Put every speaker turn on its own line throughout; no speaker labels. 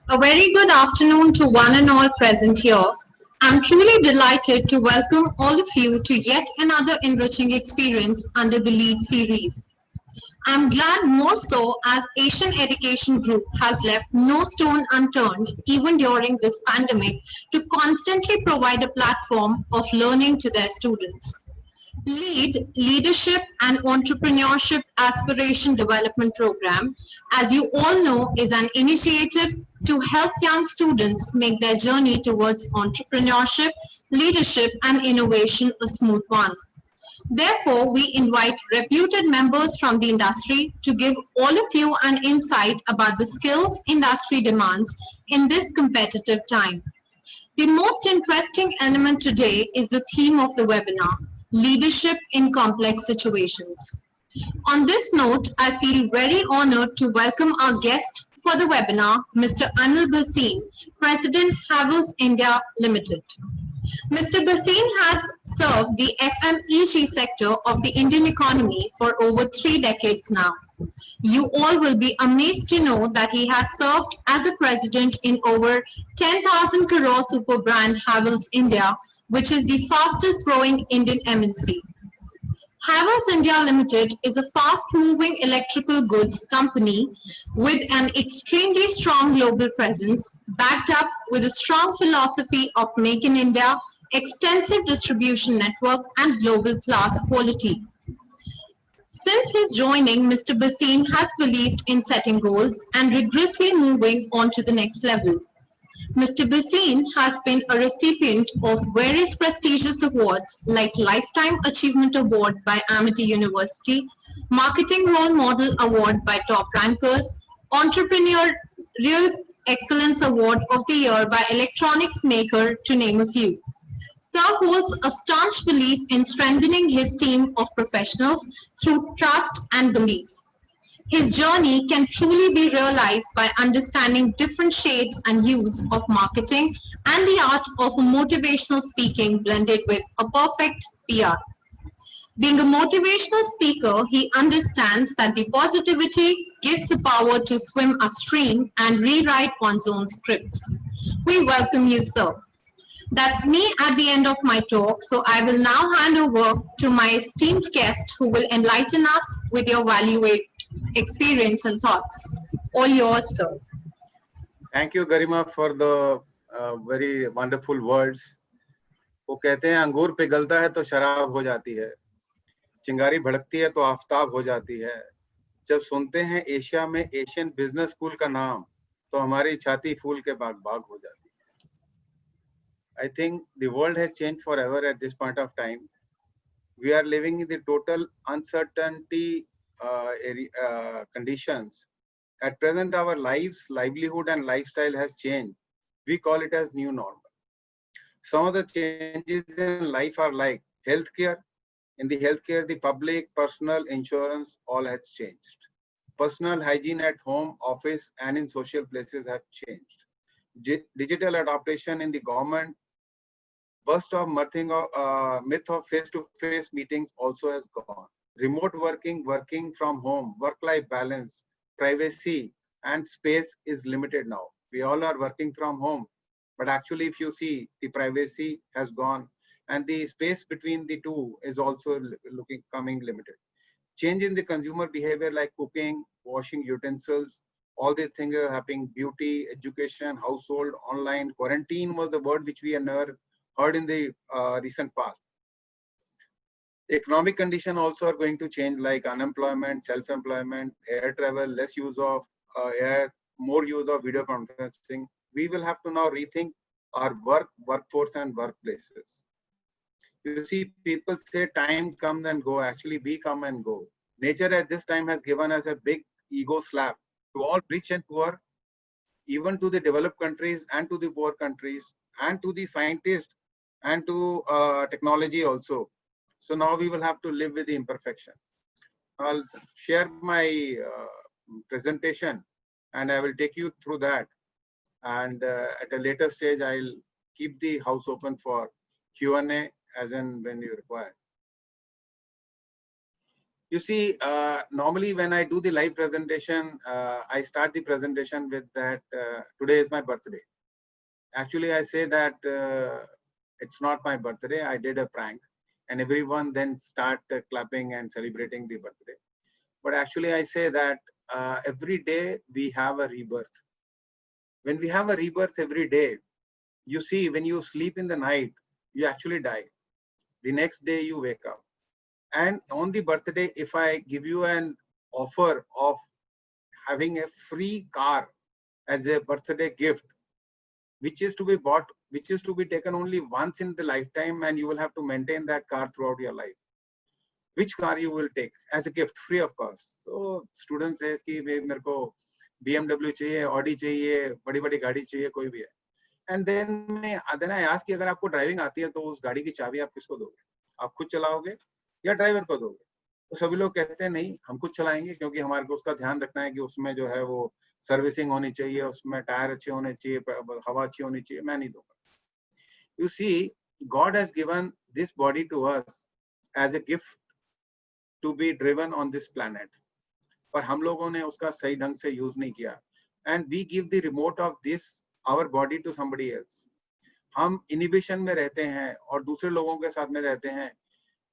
A very good afternoon to one and all present here. I'm truly delighted to welcome all of you to yet another enriching experience under the LEAD series. I'm glad more so as Asian Education Group has left no stone unturned even during this pandemic to constantly provide a platform of learning to their students. LEAD, Leadership and Entrepreneurship Aspiration Development Program, as you all know, is an initiative to help young students make their journey towards entrepreneurship, leadership, and innovation a smooth one. Therefore, we invite reputed members from the industry to give all of you an insight about the skills industry demands in this competitive time. The most interesting element today is the theme of the webinar, Leadership in Complex Situations. On this note, I feel very honored to welcome our guest for the webinar, Mr. Anil Bhasin, President Havells India Limited. Mr. Bhasin has served the FMEG sector of the Indian economy for over 3 decades now. You all will be amazed to know that he has served as a president in over 10,000 crore super brand Havells India, which is the fastest growing Indian MNC. Havells India Limited is a fast-moving electrical goods company with an extremely strong global presence, backed up with a strong philosophy of Make in India, extensive distribution network, and global class quality. Since his joining, Mr. Bhasin has believed in setting goals and rigorously moving on to the next level. Mr. Bhasin has been a recipient of various prestigious awards like Lifetime Achievement Award by Amity University, Marketing Role Model Award by Top Rankers, Entrepreneurial Excellence Award of the Year by Electronics Maker, to name a few. Sir holds a staunch belief in strengthening his team of professionals through trust and belief. His journey can truly be realized by understanding different shades and hues of marketing and the art of motivational speaking blended with a perfect PR. Being a motivational speaker, he understands that the positivity gives the power to swim upstream and rewrite one's own scripts. We welcome you, sir. That's me at the end of my talk, so I will now hand over to my esteemed guest who will enlighten us with your valuable experience and thoughts. All yours, sir.
Thank you, Garima, for the very wonderful words. वो कहते हैं अंगूर पिघलता है तो शराब हो जाती है, चिंगारी भड़कती है तो आफताब हो जाती है. जब सुनते हैं एशिया में एशियन बिजनेस स्कूल का नाम तो हमारी छाती फूल के बाग बाग हो जाती है. I think the world has changed forever at this point of time. We are living in the total uncertainty conditions. At present, our lives, livelihood and lifestyle has changed. We call it as new normal. Some of the changes in life are like healthcare. In the healthcare, the public, personal, insurance, all has changed. Personal hygiene at home, office and in social places have changed. Digital adaptation in the government, burst of myth of face-to-face meetings also has gone. Remote working, working from home, work-life balance, privacy and space is limited now. We all are working from home, but actually if you see, the privacy has gone and the space between the two is also coming limited. Change in the consumer behavior like cooking, washing utensils, all these things are happening. Beauty, education, household, online. Quarantine was the word which we have never heard in the recent past. Economic condition also are going to change, like unemployment, self-employment, air travel, less use of air, more use of video conferencing. We will have to now rethink our workforce and workplaces. You see, people say time comes and go. Actually, we come and go. Nature at this time has given us a big ego slap to all rich and poor, even to the developed countries and to the poor countries and to the scientists and to technology also. So now we will have to live with the imperfection. I'll share my presentation and I will take you through that. And at a later stage, I'll keep the house open for Q&A as and when you require. You see, normally when I do the live presentation, I start the presentation with that today is my birthday. Actually, I say that it's not my birthday. I did a prank, and everyone then start clapping and celebrating the birthday. But actually, I say that every day we have a rebirth. When we have a rebirth every day, you see, when you sleep in the night, you actually die. The next day you wake up. And on the birthday, if I give you an offer of having a free car as a birthday gift, which is to be bought, which is to be taken only once in the lifetime, and you will have to maintain that car throughout your life. Which car you will take as a gift, free of cost? So student says कि मेरे को BMW चाहिए, Audi चाहिए, बड़ी-बड़ी गाड़ी चाहिए, कोई भी है. And then I ask कि अगर आपको ड्राइविंग आती है तो उस गाड़ी की चाबी आप किसको दोगे? आप खुद चलाओगे या ड्राइवर को दोगे? तो सभी लोग कहते हैं नहीं, हम खुद चलाएंगे क्योंकि हमारे को उसका ध्यान रखना है कि उसमें जो है वो सर्विसिंग होनी चाहिए, उसमें टायर अच्छे होने चाहिए, हवा अच्छी होनी चाहिए, मैं नहीं दूंगा. You see, God has given this body to us as a gift to be driven on this planet. पर हम लोगों ने उसका सही ढंग से यूज नहीं किया. And we give the remote of this our body to somebody else. हम इनिबिशन में रहते हैं और दूसरे लोगों के साथ में रहते हैं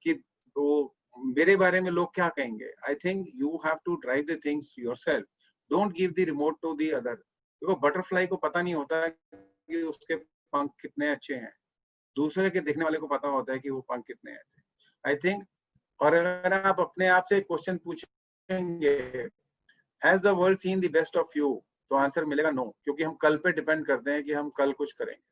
कि वो मेरे बारे में लोग क्या कहेंगे. I think you have to drive the things yourself. Don't give the remote to the other. देखो बटरफ्लाई को पता नहीं होता कि उसके पंख कितने अच्छे हैं. दूसरे के देखने वाले को पता होता है कि वो पंख कितने अच्छे हैं. I think, और अगर आप अपने आप से क्वेश्चन पूछेंगे, Has the world seen the best of you? तो आंसर मिलेगा नो, क्योंकि हम कल पे डिपेंड करते हैं कि हम कल कुछ करेंगे.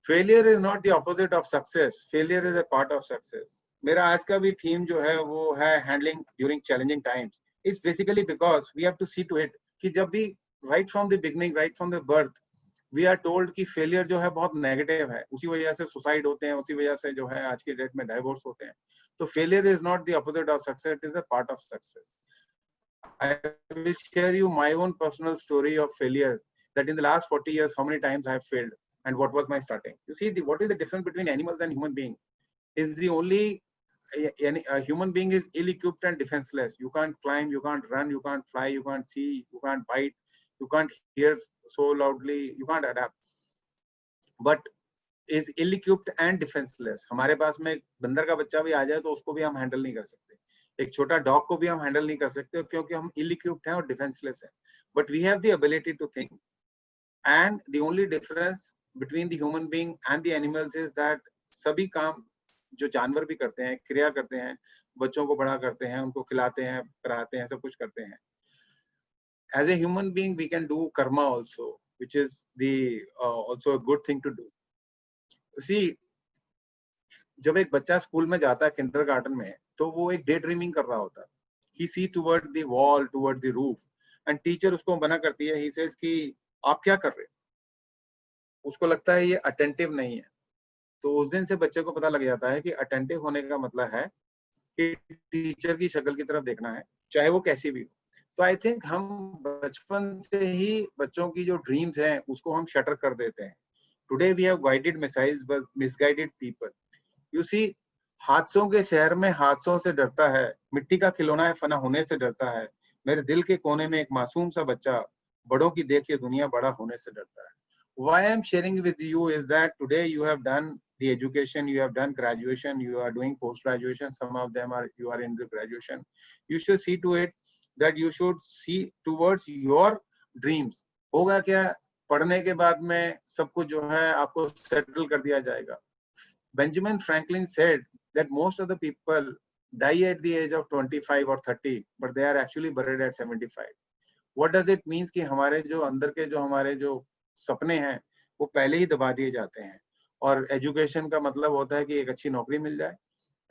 Failure is not the opposite of success. Failure is a part of success. मेरा आज का भी थीम जो है वो है handling during challenging times. It's basically because we have to see to it कि जब भी right from the beginning, right from the birth, we are told कि failure जो है बहुत negative है. उसी वजह से suicide होते हैं, उसी वजह से जो है आज की डेट में divorce होते हैं. तो failure is not the opposite of success. It is a part of success. I will share you my own personal story of failures, that in the last 40 years, how many times I have failed and what was my starting. You see, what is the difference between animals and human being? Is the only a human being is ill-equipped and defenseless. You can't climb, you can't run, you can't fly, you can't see, you can't bite, you can't hear so loudly, you can't adapt. But is ill-equipped and defenseless. हमारे पास में एक बंदर का बच्चा भी आ जाए तो उसको भी हम हैंडल नहीं कर सकते. एक छोटा डॉग को भी हम हैंडल नहीं कर सकते क्योंकि हम ill-equipped हैं और defenseless हैं. But we have the ability to think. And the only difference between the human being and the animals is that सभी काम जो जानवर भी करते हैं, क्रिया करते हैं, बच्चों को बड़ा करते हैं, उनको खिलाते हैं, कराते हैं, सब कुछ करते हैं. As a human being, we can do karma also, which is the also a good thing to do. See, जब एक बच्चा स्कूल में जाता है किंडरगार्टन में, तो वो एक डे ड्रीमिंग कर रहा होता है. He sees toward the wall, toward the roof, and teacher उसको मना करती है. He says कि आप क्या कर रहे हैं? उसको लगता है ये अटेंटिव नहीं है. तो उस दिन से बच्चे को पता लग जाता है कि अटेंटिव होने का मतलब है कि टीचर की शक्ल की तरफ देखना है, चाहे वो कैसी भी हो. तो आई थिंक हम बचपन से ही बच्चों की जो ड्रीम्स हैं उसको हम शटर कर देते हैं. Today we have guided missiles but misguided people. You see, हादसों के शहर में हादसों से डरता है, मिट्टी का खिलौना है फना होने से डरता है. मेरे दिल के कोने में एक मासूम सा बच्चा बड़ों की देख के दुनिया बड़ा होने से डरता है. Why I am sharing with you is that today you have done the education, you have done graduation, you are doing post graduation, some of them are you are in the graduation. You should see to it that you should see towards your dreams. होगा क्या, पढ़ने के बाद में सब कुछ जो है आपको सेटल कर दिया जाएगा. Benjamin Franklin said that most of the people die at the age of 25 or 30, but they are actually buried at 75. What does it means कि हमारे जो अंदर के जो हमारे जो सपने हैं वो पहले ही दबा दिए जाते हैं. और एजुकेशन का मतलब होता है कि एक अच्छी नौकरी मिल जाए.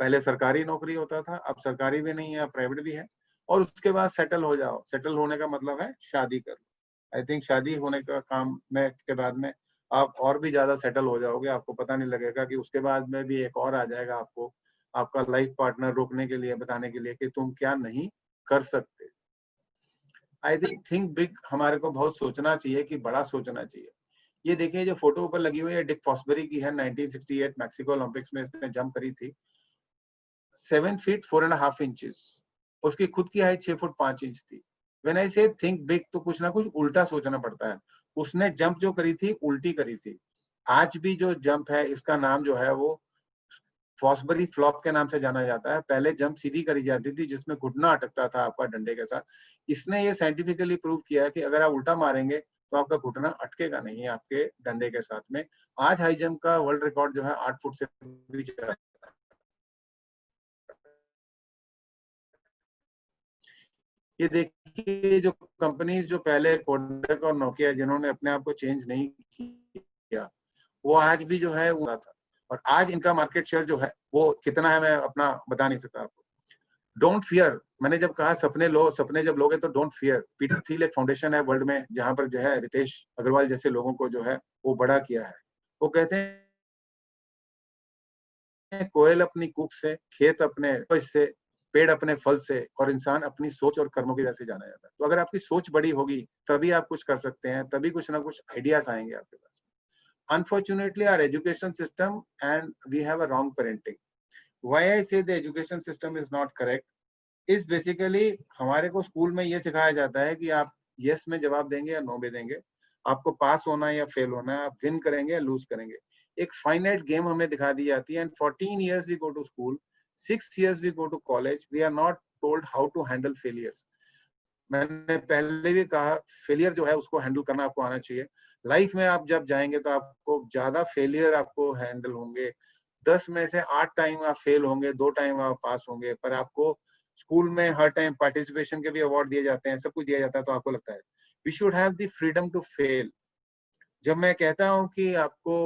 पहले सरकारी नौकरी होता था, अब सरकारी भी नहीं है, प्राइवेट भी है, और उसके बाद सेटल हो जाओ. सेटल होने का मतलब है शादी कर लो. आई थिंक शादी होने का काम में के बाद में आप और भी ज्यादा सेटल हो जाओगे. आपको पता नहीं लगेगा कि उसके बाद में भी एक और आ जाएगा आपको, आपका लाइफ पार्टनर रोकने के लिए, बताने के लिए कि तुम क्या नहीं कर सकते. I think big. हमारे को बहुत सोचना चाहिए कि बड़ा सोचना चाहिए. ये देखिए जो फोटो ऊपर लगी हुई है डिक फॉस्बरी की है. 1968 मैक्सिको ओलंपिक्स में इसने जंप करी थी. 7 feet 4.5 inches. उसकी खुद की हाइट 6 फुट 5 इंच थी। व्हेन आई से थिंक बिग, तो कुछ ना कुछ उल्टा सोचना पड़ता है। उसने जंप जो करी थी उल्टी करी थी। आज भी जो जंप है इसका नाम जो है वो फॉसबरी फ्लॉप के नाम से जाना जाता है। पहले जंप सीधी करी जाती थी जिसमें घुटना अटकता था आपका डंडे के साथ। इसने ये साइंटिफिकली प्रूव किया है कि अगर आप उल्टा मारेंगे तो आपका घुटना अटकेगा नहीं आपके डंडे के साथ में। आज हाई जंप का वर्ल्ड रिकॉर्ड जो है 8 फुट से भी ज्यादा। ये देखिए जो कंपनीज जो पहले कोडक और नोकिया जिन्होंने अपने आप को चेंज नहीं किया, वो आज भी जो है वो था। और आज इनका मार्केट शेयर जो है वो कितना है मैं अपना बता नहीं सकता आपको। डोंट फियर, मैंने जब कहा सपने लो, सपने जब लोगे तो डोंट फियर। पीटर थिल एक फाउंडेशन है वर्ल्ड में जहां पर जो है रितेश अग्रवाल जैसे लोगों को जो है वो बड़ा किया है। वो कहते हैं कोयल अपनी कूक से, खेत अपने उपज से, पेड़ अपने फल से और इंसान अपनी सोच और कर्मों की वजह से जाना जाता है। तो अगर आपकी सोच बड़ी होगी तभी आप कुछ कर सकते हैं, तभी कुछ ना कुछ आइडियाज आएंगे आपके पास। Unfortunately our education system and we have a wrong parenting. Why I say the education system is not correct is basically हमारे को स्कूल में ये सिखाया जाता है कि आप यस में जवाब देंगे या नो में देंगे, आपको पास होना है या फेल होना है, आप विन करेंगे या लूज करेंगे। एक फाइनाइट गेम हमें दिखा दी जाती है। And 14 years we go to school, 6 years we go to college, we are not told how to handle failures. मैंने पहले भी कहा फेलियर जो है उसको हैंडल करना आपको आना चाहिए। लाइफ में आप जब जाएंगे तो आपको ज्यादा फेलियर आपको हैंडल होंगे। 10 में से 8 टाइम आप फेल होंगे, 2 टाइम आप पास होंगे। पर आपको स्कूल में हर टाइम पार्टिसिपेशन के भी अवार्ड दिए जाते हैं, सब कुछ दिया जाता है। तो आपको लगता है we should have the freedom to fail. जब मैं कहता हूँ कि आपको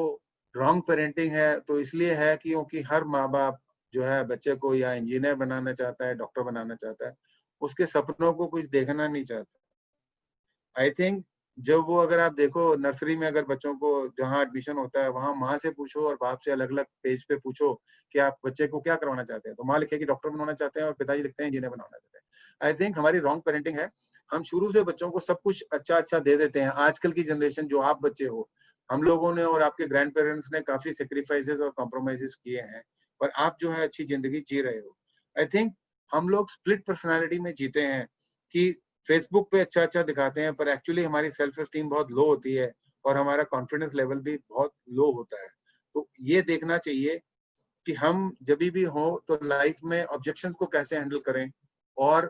रॉन्ग पेरेंटिंग है तो इसलिए है कि क्योंकि हर माँ बाप जो है बच्चे को या इंजीनियर बनाना चाहता है, डॉक्टर बनाना चाहता है, उसके सपनों को कुछ देखना नहीं चाहता। आई थिंक जब वो अगर आप देखो नर्सरी में अगर बच्चों को जहाँ एडमिशन होता है वहां माँ से पूछो और बाप से अलग अलग पेज पे पूछो कि आप बच्चे को क्या करवाना चाहते हैं, तो माँ लिखेगी डॉक्टर बनाना चाहते हैं और पिताजी लिखते हैं इंजीनियर बनाना चाहते हैं। आई थिंक हमारी रॉन्ग पेरेंटिंग है। हम शुरू से बच्चों को सब कुछ अच्छा अच्छा दे देते हैं। आजकल की जनरेशन जो आप बच्चे हो, हम लोगों ने और आपके ग्रैंड पेरेंट्स ने काफी सेक्रीफाइसेस और कॉम्प्रोमाइजेस किए हैं, पर आप जो है अच्छी जिंदगी जी रहे हो। आई थिंक हम लोग स्प्लिट पर्सनैलिटी में जीते हैं कि फेसबुक पे अच्छा अच्छा दिखाते हैं पर एक्चुअली हमारी सेल्फ एस्टीम बहुत लो होती है और हमारा कॉन्फिडेंस लेवल भी बहुत लो होता है। तो ये देखना चाहिए कि हम जब भी हो तो लाइफ में ऑब्जेक्शंस को कैसे हैंडल करें और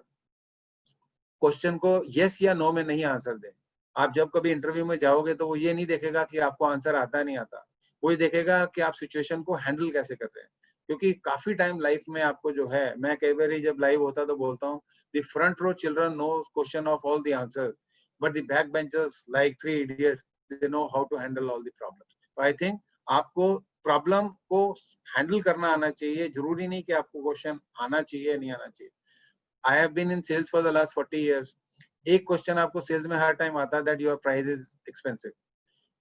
क्वेश्चन को यस या नो में नहीं आंसर दें। आप जब कभी इंटरव्यू में जाओगे तो वो ये नहीं देखेगा कि आपको आंसर आता है नहीं आता, वो ये देखेगा कि आप सिचुएशन को हैंडल कैसे कर रहे हैं। क्योंकि काफी टाइम लाइफ में आपको जो है, मैं कई बार जब लाइव होता तो बोलता हूँ the front row children know question of all the answer but the back benchers like 3 idiots they know how to handle all the problems. I think आपको प्रॉब्लम को हैंडल करना आना चाहिए, जरूरी नहीं कि आपको क्वेश्चन आना चाहिए नहीं आना चाहिए। I have been in sales for the last 40 years. एक क्वेश्चन आपको सेल्स में हर टाइम आता है that your price is expensive.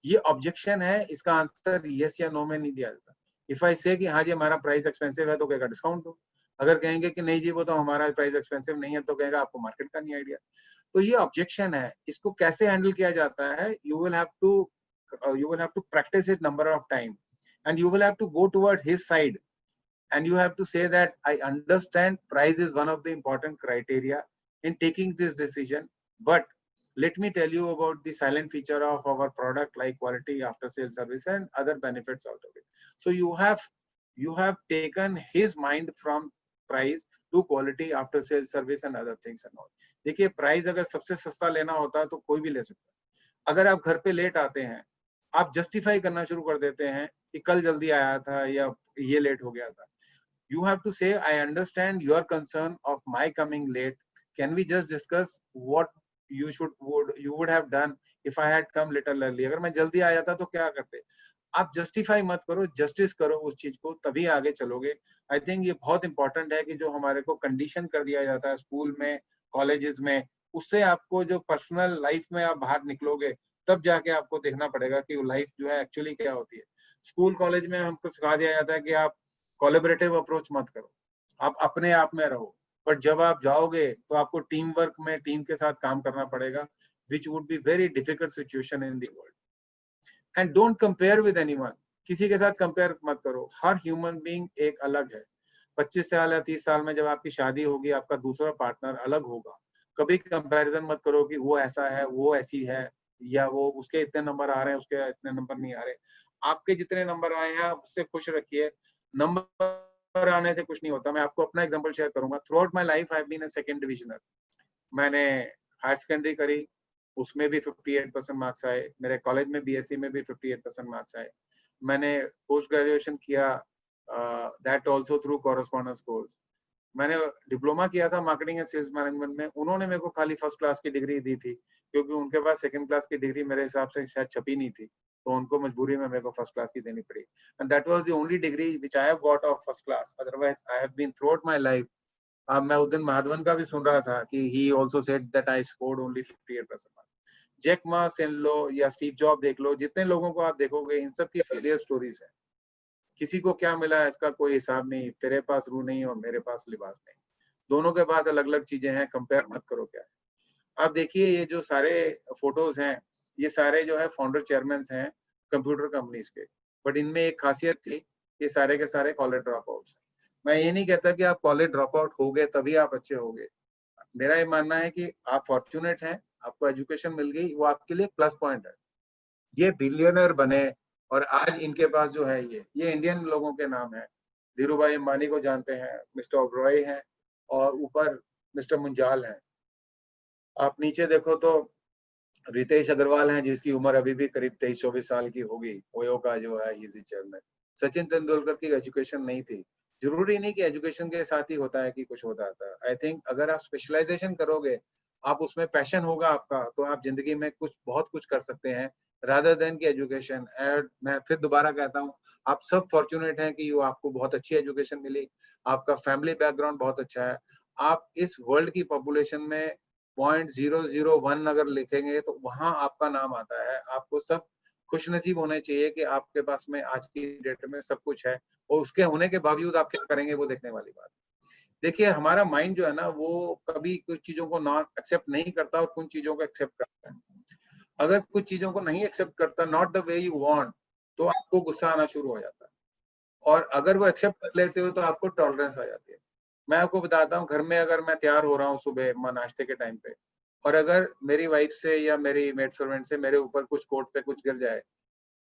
ये ऑब्जेक्शन है, इसका आंसर यस या नो में नहीं दिया जाता। इफ आई से कि हाँ जी हमारा प्राइस एक्सपेंसिव है तो कहेगा डिस्काउंट दो। अगर कहेंगे कि नहीं जी वो तो हमारा प्राइस एक्सपेंसिव नहीं है तो कहेगा आपको मार्केट का नहीं आइडिया। तो ये ऑब्जेक्शन है, इसको कैसे हैंडल किया जाता है, you will have to practise it number of time and you will have to go toward his side and you have to say that I understand price is one of the important criteria in taking this decision, but let me tell you about the silent feature of our product like quality after sales service and other benefits out of it. So you have taken his mind from price to quality after sales service and other things and all. देखिए price अगर सबसे सस्ता लेना होता है तो कोई भी ले सकता है। अगर आप घर पे लेट आते हैं, आप जस्टिफाई करना शुरू कर देते हैं कि कल जल्दी आया था या ये लेट हो गया था। You have to say, I understand your concern of my coming late. Can we just discuss what you would have done if I had come little early? अगर मैं जल्दी आया था तो क्या करते? आप जस्टिफाई मत करो, जस्टिस करो उस चीज को, तभी आगे चलोगे। आई थिंक ये बहुत इंपॉर्टेंट है कि जो हमारे को कंडीशन कर दिया जाता है स्कूल में, कॉलेजेस में, उससे आपको जो पर्सनल लाइफ में आप बाहर निकलोगे तब जाके आपको देखना पड़ेगा कि वो लाइफ जो है एक्चुअली क्या होती है। स्कूल कॉलेज में हमको सिखा दिया जाता है कि आप कोलैबोरेटिव अप्रोच मत करो, आप अपने आप में रहो। बट जब आप जाओगे तो आपको टीम वर्क में टीम के साथ काम करना पड़ेगा, which would be very difficult situation in the world. And don't compare with anyone, किसी के साथ कंपेयर मत करो। हर ह्यूमन बीइंग एक अलग है। 25 साल या 30 साल में जब आपकी शादी होगी, आपका दूसरा पार्टनर अलग होगा, कभी कंपैरिजन मत करो कि वो ऐसा है, वो ऐसी है, या वो उसके इतने नंबर आ रहे हैं, उसके इतने नंबर नहीं आ रहे। आपके जितने नंबर आए हैं आप उससे खुश रखिए, नंबर आने से कुछ नहीं होता। मैं आपको अपना एग्जांपल शेयर करूंगा। Throughout my life I have been a second divisioner. मैंने हायर सेकेंडरी करी, उसमें भी 58% मार्क्स आए। मेरे कॉलेज में बीएससी में भी 58% मार्क्स आए। मैंने पोस्ट ग्रेजुएशन किया, that also through correspondence course. मैंने डिप्लोमा किया था मार्केटिंग एंड सेल्स मैनेजमेंट में। उन्होंने मेरे को खाली फर्स्ट क्लास की डिग्री दी थी, क्योंकि उनके पास सेकंड क्लास की डिग्री मेरे हिसाब से शायद छपी नहीं थी, तो उनको मजबूरी में मेरे को फर्स्ट क्लास की देनी पड़ी। And that was the only degree which I have got of first class. Otherwise I have been throughout my life. अब मैं उस दिन माधवन का भी सुन रहा था कि he also said that I scored only 58%। Jack Ma सेन लो या स्टीव जॉब देख लो, जितने लोगों को आप देखोगे इन सब की फेलियर स्टोरीज है। किसी को क्या मिला है इसका कोई हिसाब नहीं। तेरे पास रूह नहीं और मेरे पास लिबास नहीं, दोनों के पास अलग अलग चीजें हैं। कंपेयर मत करो क्या है। आप देखिए ये जो सारे फोटोज हैं, ये सारे जो है फाउंडर चेयरमैन हैं कंप्यूटर कंपनीज के। बट इनमें एक खासियत थी, ये सारे के सारे कॉलेज ड्रॉप आउट्स। मैं ये नहीं कहता कि आप कॉलेज ड्रॉप आउट हो गए तभी आप अच्छे हो गए। मेरा ये मानना है कि आप फॉर्चुनेट हैं, आपको एजुकेशन मिल गई, वो आपके लिए प्लस पॉइंट है। ये बिलियनर बने और आज इनके पास जो है ये इंडियन लोगों के नाम है। धीरू भाई अंबानी को जानते हैं, मिस्टर ओबरॉय हैं, और ऊपर मिस्टर मुंजाल हैं। आप नीचे देखो तो रितेश अग्रवाल हैं, जिसकी उम्र अभी भी करीब 23-24 साल की होगी। ओयो का जो है ये चेयरमैन। सचिन तेंदुलकर की एजुकेशन नहीं थी। जरूरी नहीं कि एजुकेशन के साथ ही होता है कि कुछ होता है। आई थिंक अगर आप स्पेशलाइजेशन करोगे, आप उसमें पैशन होगा आपका, तो आप जिंदगी में कुछ बहुत कुछ कर सकते हैं रादर देन की एजुकेशन। एंड मैं फिर दोबारा कहता हूँ, आप सब फॉर्चुनेट हैं कि आपको बहुत अच्छी एजुकेशन मिली, आपका फैमिली बैकग्राउंड बहुत अच्छा है। आप इस वर्ल्ड की पॉपुलेशन में 0.001 अगर लिखेंगे तो वहां आपका नाम आता है। आपको सब खुशनसीब होने चाहिए कि आपके पास में आज की डेट में सब कुछ है, और उसके होने के बावजूद आप क्या करेंगे वो देखने वाली बात। देखिए हमारा माइंड जो है ना, वो कभी कुछ चीजों को नॉट एक्सेप्ट नहीं करता और कुछ चीजों को एक्सेप्ट करता है। अगर कुछ चीजों को नहीं एक्सेप्ट करता, not the way you want, तो आपको गुस्सा आना शुरू हो जाता है। और अगर वो एक्सेप्ट कर लेते हो तो आपको टॉलरेंस आ जाती है। मैं आपको बताता हूँ, घर में अगर मैं तैयार हो रहा हूँ सुबह नाश्ते के टाइम पे, और अगर मेरी वाइफ से या मेरी मेड सर्वेंट से मेरे ऊपर कुछ कोट पे कुछ गिर जाए,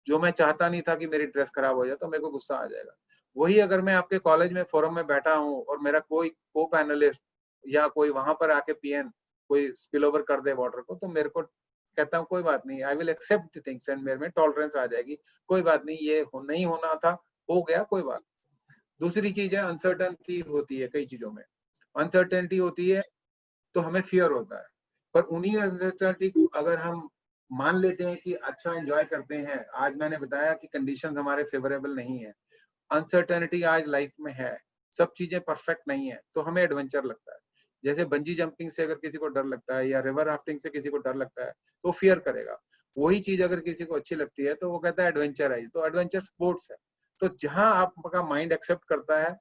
जो मैं चाहता नहीं था कि मेरी ड्रेस खराब हो जाए, तो मेरे को गुस्सा आ जाएगा। वही अगर मैं आपके कॉलेज में फोरम में बैठा हूँ और मेरा कोई को पैनलिस्ट या कोई वहां पर आके पीएन कोई स्पिल ओवर कर दे वाटर को, तो मेरे को कहता हूँ कोई बात नहीं, I will accept the things, and मेरे में टॉलरेंस आ जाएगी। कोई बात नहीं, ये नहीं होना था, हो गया, कोई बात। दूसरी चीज है, अनसर्टेनिटी होती है कई चीजों में। अनसर्टेनिटी होती है तो हमें फियर होता है, पर उन्हीं अनसर्टेनिटी को अगर हम मान लेते हैं कि अच्छा एंजॉय करते हैं। आज मैंने बताया कि कंडीशंस हमारे फेवरेबल नहीं है, अनसर्टेनिटी आज लाइफ में है, सब चीजें परफेक्ट नहीं है, तो हमें एडवेंचर लगता है। जैसे बंजी जंपिंग से अगर किसी को डर लगता है या रिवर राफ्टिंग से किसी को डर लगता है, तो फियर करेगा। वही चीज अगर किसी को अच्छी लगती है तो वो कहता है एडवेंचर है, तो एडवेंचर स्पोर्ट्स है। तो जहां आपका माइंड एक्सेप्ट करता है